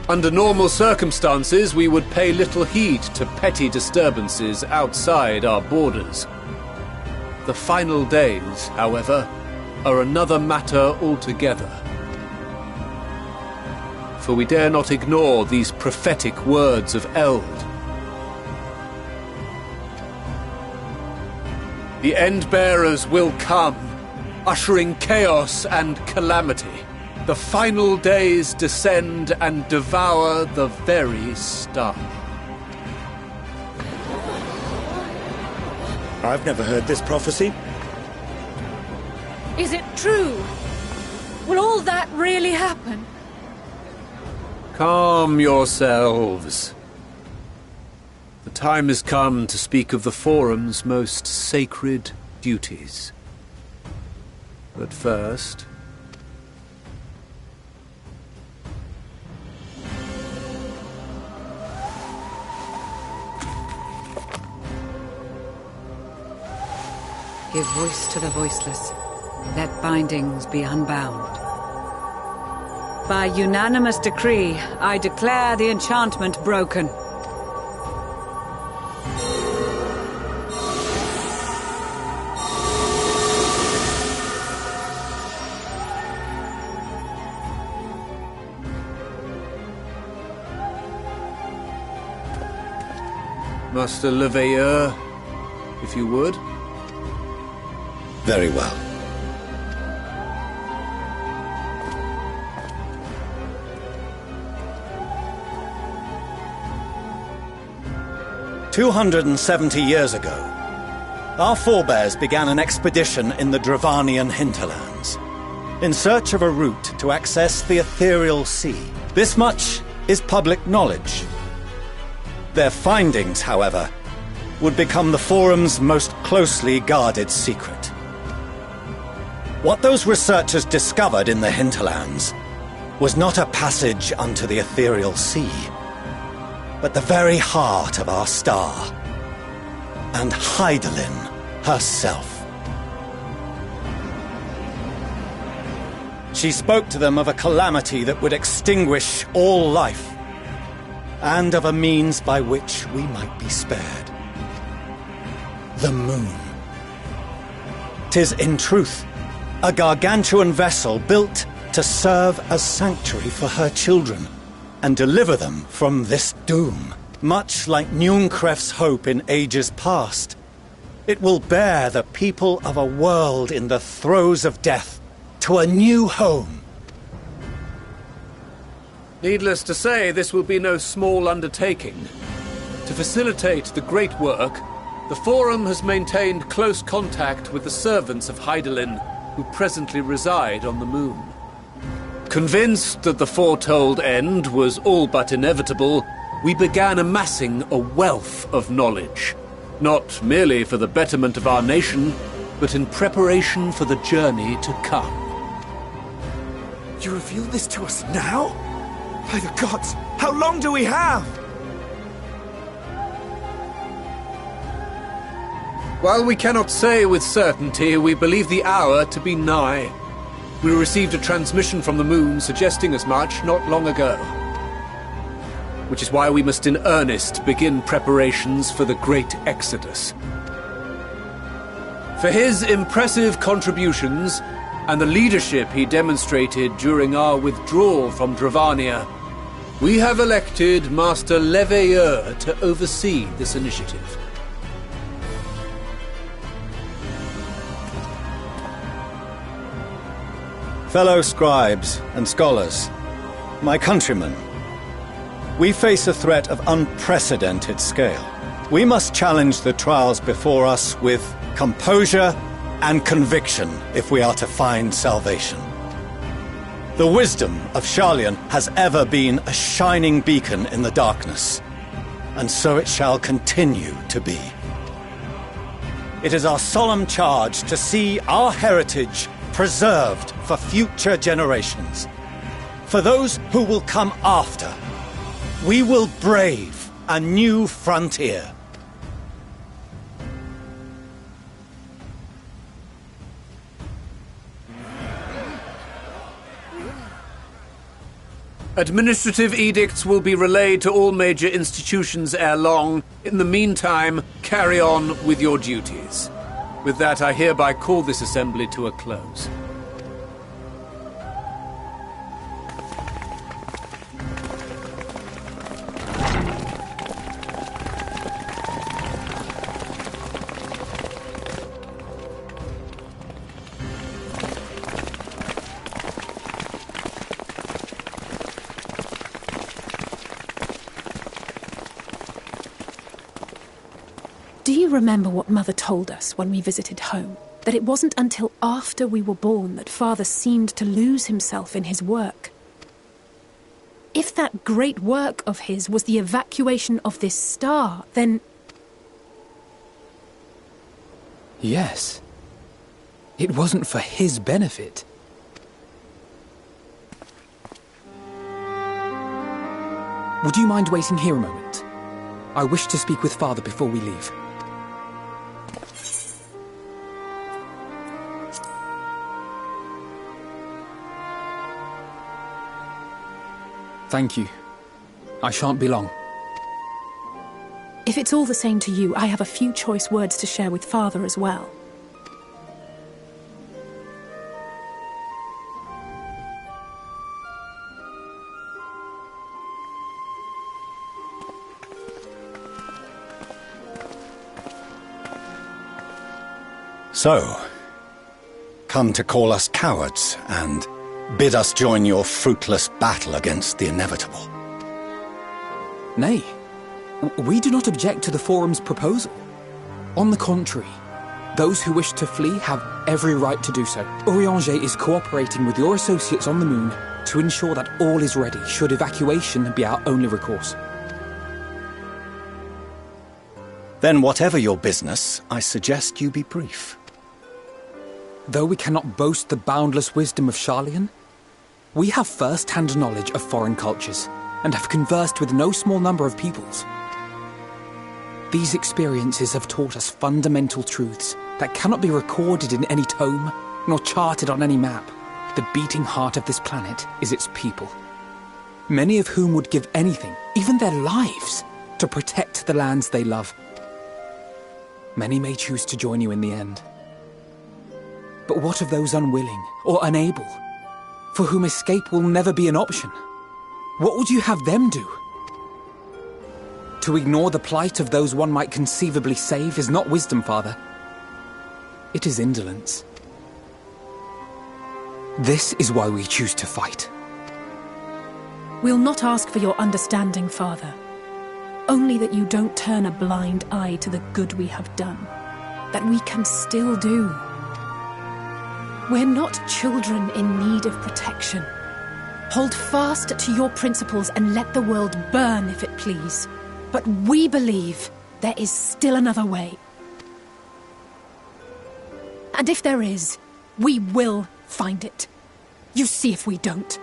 S6: Under normal circumstances, we would pay little heed to petty disturbances outside our borders. The final days, however, are another matter altogether. For we dare not ignore these prophetic words of Eld. The Endbearers will come, ushering chaos and calamity. The final days descend and devour the very star.
S7: I've never heard this prophecy.
S8: Is it true? Will all that really happen?
S6: Calm yourselves. The time has come to speak of the Forum's most sacred duties. But first...
S9: Give voice to the voiceless. Let bindings be unbound. By unanimous decree, I declare the enchantment broken.
S6: Master Leveilleur, if you would.
S7: Very well. "270 years ago, our forebears began an expedition in the Dravanian hinterlands, in search of a route to access the ethereal sea. This much is public knowledge. Their findings, however, would become the Forum's most closely guarded secret. What those researchers discovered in the hinterlands was not a passage unto the ethereal sea, but the very heart of our star, and Hydaelyn herself. She spoke to them of a calamity that would extinguish all life, and of a means by which we might be spared. The moon. 'Tis in truth a gargantuan vessel built to serve as sanctuary for her children, and deliver them from this doom. Much like Nunkref's hope in ages past, it will bear the people of a world in the throes of death to a new home.
S6: Needless to say, this will be no small undertaking. To facilitate the great work, the Forum has maintained close contact with the servants of Hydaelyn, who presently reside on the moon. Convinced that the foretold end was all but inevitable, we began amassing a wealth of knowledge, not merely for the betterment of our nation, but in preparation for the journey to come.
S10: You reveal this to us now? By the gods, how long do we have?
S6: While we cannot say with certainty, we believe the hour to be nigh. We received a transmission from the moon suggesting as much not long ago. Which is why we must in earnest begin preparations for the Great Exodus. For his impressive contributions and the leadership he demonstrated during our withdrawal from Dravania, we have elected Master Leveilleur to oversee this initiative.
S7: Fellow scribes and scholars, my countrymen, we face a threat of unprecedented scale. We must challenge the trials before us with composure and conviction if we are to find salvation. The wisdom of Sharlayan has ever been a shining beacon in the darkness, and so it shall continue to be. It is our solemn charge to see our heritage preserved for future generations. For those who will come after, we will brave a new frontier.
S6: Administrative edicts will be relayed to all major institutions ere long. In the meantime, carry on with your duties. With that, I hereby call this assembly to a close.
S8: Do you remember what Mother told us when we visited home? That it wasn't until after we were born that Father seemed to lose himself in his work. If that great work of his was the evacuation of this star, then...
S11: Yes. It wasn't for his benefit. Would you mind waiting here a moment? I wish to speak with Father before we leave. Thank you. I shan't be long.
S8: If it's all the same to you, I have a few choice words to share with Father as well.
S7: So, come to call us cowards and bid us join your fruitless battle against the inevitable.
S11: Nay, we do not object to the Forum's proposal. On the contrary, those who wish to flee have every right to do so. Urianger is cooperating with your associates on the moon to ensure that all is ready should evacuation be our only recourse.
S7: Then whatever your business, I suggest you be brief.
S11: Though we cannot boast the boundless wisdom of Sharlayan, we have first-hand knowledge of foreign cultures and have conversed with no small number of peoples. These experiences have taught us fundamental truths that cannot be recorded in any tome, nor charted on any map. The beating heart of this planet is its people, many of whom would give anything, even their lives, to protect the lands they love. Many may choose to join you in the end. But what of those unwilling or unable, for whom escape will never be an option? What would you have them do? To ignore the plight of those one might conceivably save is not wisdom, Father. It is indolence. This is why we choose to fight.
S8: We'll not ask for your understanding, Father. only that you don't turn a blind eye to the good we have done, that we can still do. We're not children in need of protection. Hold fast to your principles and let the world burn if it please. But we believe there is still another way. And if there is, we will find it. You see if we don't.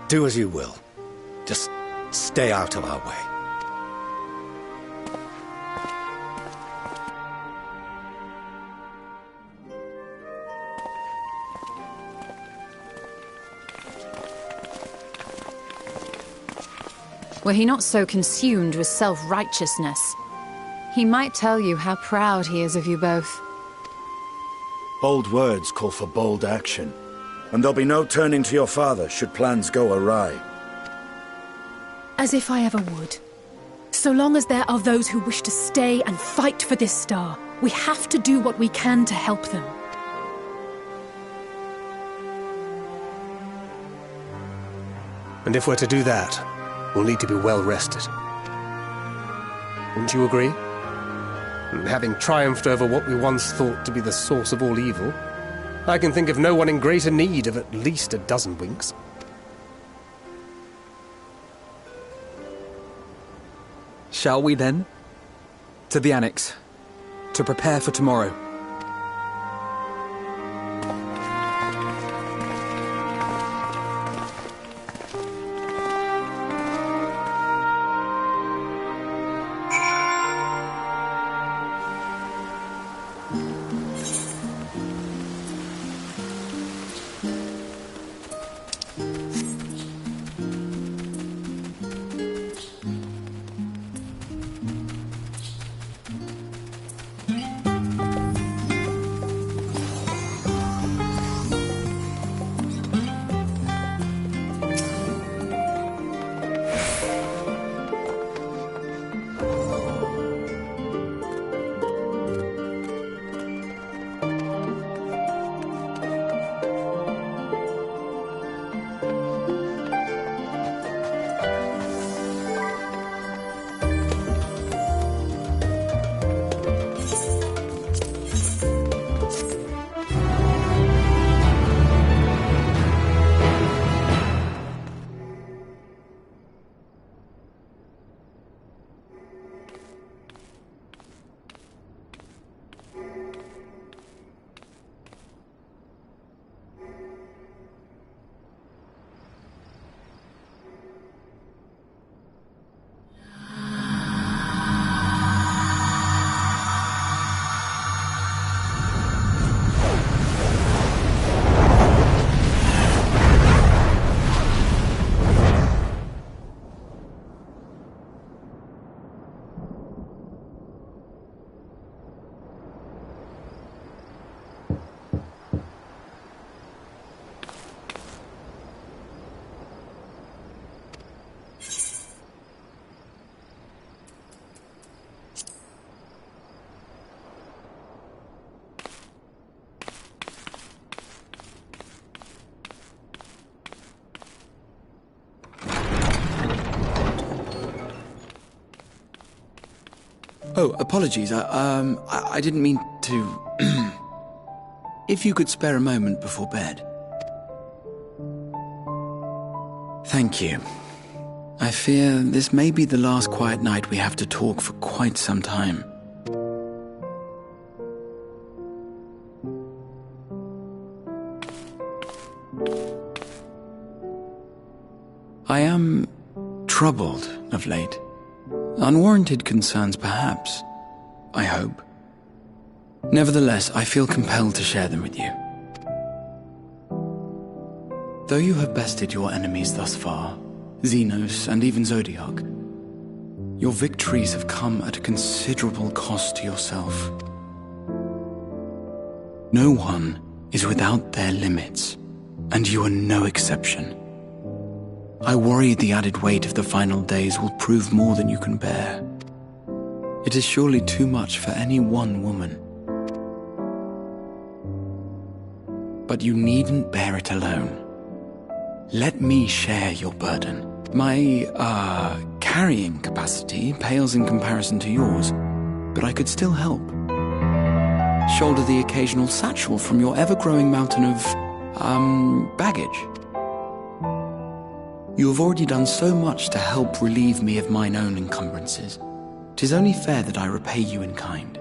S7: Do as you will. Just stay out of our way.
S1: Were he not so consumed with self-righteousness, he might tell you how proud he is of you both.
S10: Bold words call for bold action. And there'll be no turning to your father should plans go awry.
S8: As if I ever would. So long as there are those who wish to stay and fight for this star, we have to do what we can to help them.
S3: And if we're to do that, we'll need to be well rested. Wouldn't you agree? And having triumphed over what we once thought to be the source of all evil, I can think of no one in greater need of at least a dozen winks.
S11: Shall we then? To the Annex, to prepare for tomorrow.
S12: Oh, apologies. I didn't mean to... If you could spare a moment before bed. Thank you. I fear this may be the last quiet night we have to talk for quite some time. I am troubled of late. Unwarranted concerns, perhaps. I hope. Nevertheless, I feel compelled to share them with you. Though you have bested your enemies thus far, Xenos and even Zodiac, your victories have come at a considerable cost to yourself. No one is without their limits, and you are no exception. I worry the added weight of the final days will prove more than you can bear. It is surely too much for any one woman. But you needn't bear it alone. Let me share your burden. My, carrying capacity pales in comparison to yours, but I could still help. Shoulder the occasional satchel from your ever-growing mountain of, baggage. You have already done so much to help relieve me of mine own encumbrances. 'Tis only fair that I repay you in kind.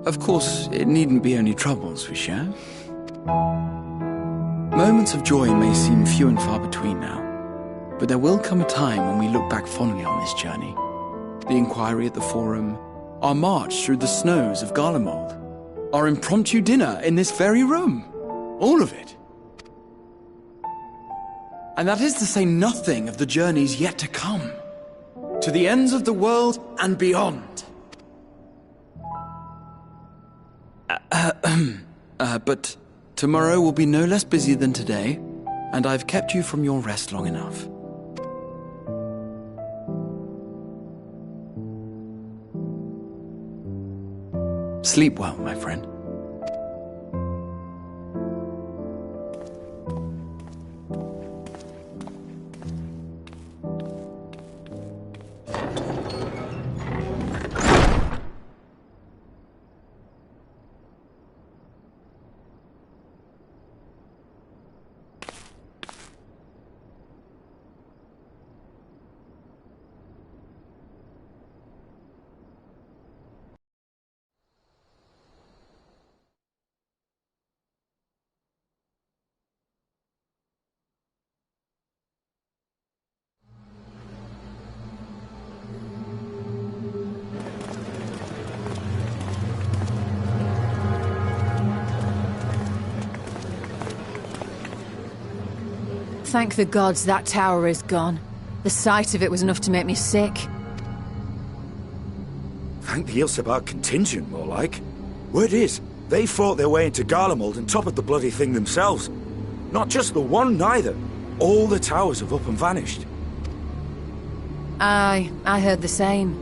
S12: Of course, it needn't be only troubles we share. Moments of joy may seem few and far between now, but there will come a time when we look back fondly on this journey. The inquiry at the Forum, our march through the snows of Garlemald, our impromptu dinner in this very room. All of it. And that is to say nothing of the journeys yet to come, to the ends of the world and beyond. But tomorrow will be no less busy than today, and I've kept you from your rest long enough. Sleep well, my friend.
S1: Thank the gods that tower is gone. The sight of it was enough to make me sick.
S10: Thank the Ilsebar contingent, more like. Word is, they fought their way into Garlemald and toppled the bloody thing themselves. Not just the one, neither. All the towers have up and vanished.
S1: Aye, I heard the same.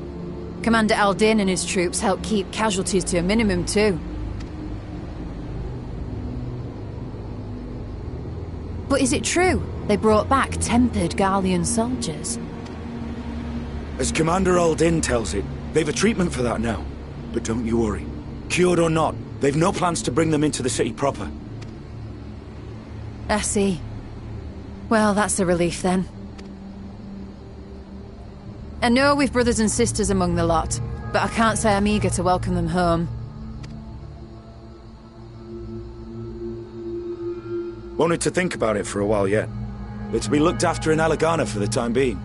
S1: Commander Aldin and his troops helped keep casualties to a minimum, too. But is it true? They brought back tempered Garlean soldiers?
S10: As Commander Aldin tells it, they've a treatment for that now. But don't you worry. Cured or not, they've no plans to bring them into the city proper.
S1: I see. Well, that's a relief then. I know we've brothers and sisters among the lot, but I can't say I'm eager to welcome them home.
S10: Wanted to think about it for a while yet, but to be looked after in Alagana for the time being.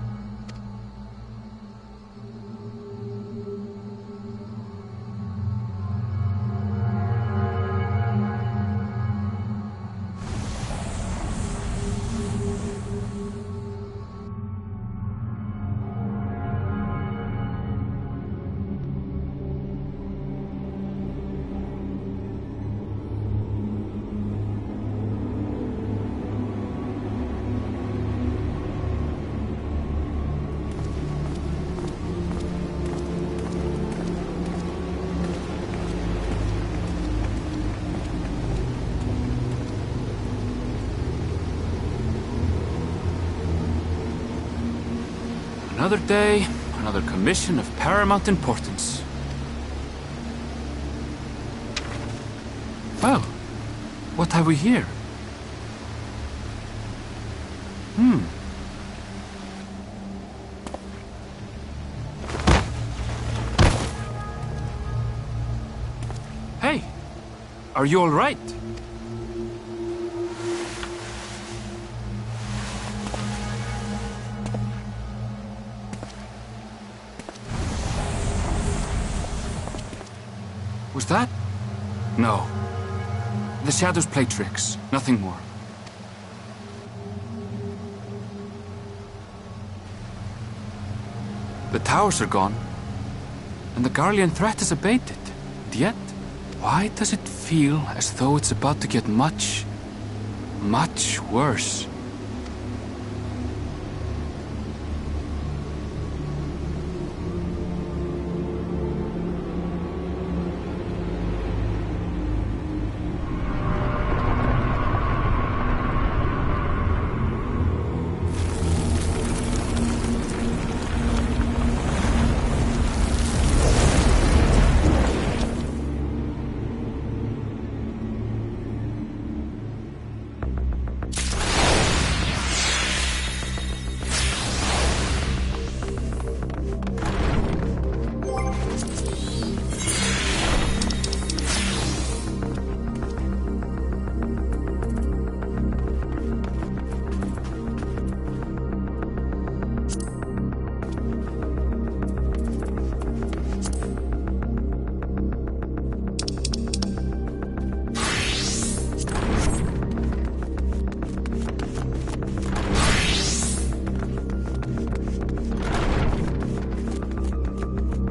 S13: Another day, another commission of paramount importance. Well, what have we here? Hey, are you all right? Was that? No. The shadows play tricks, nothing more. The towers are gone, and the Garlean threat is abated. And yet, why does it feel as though it's about to get much, much worse?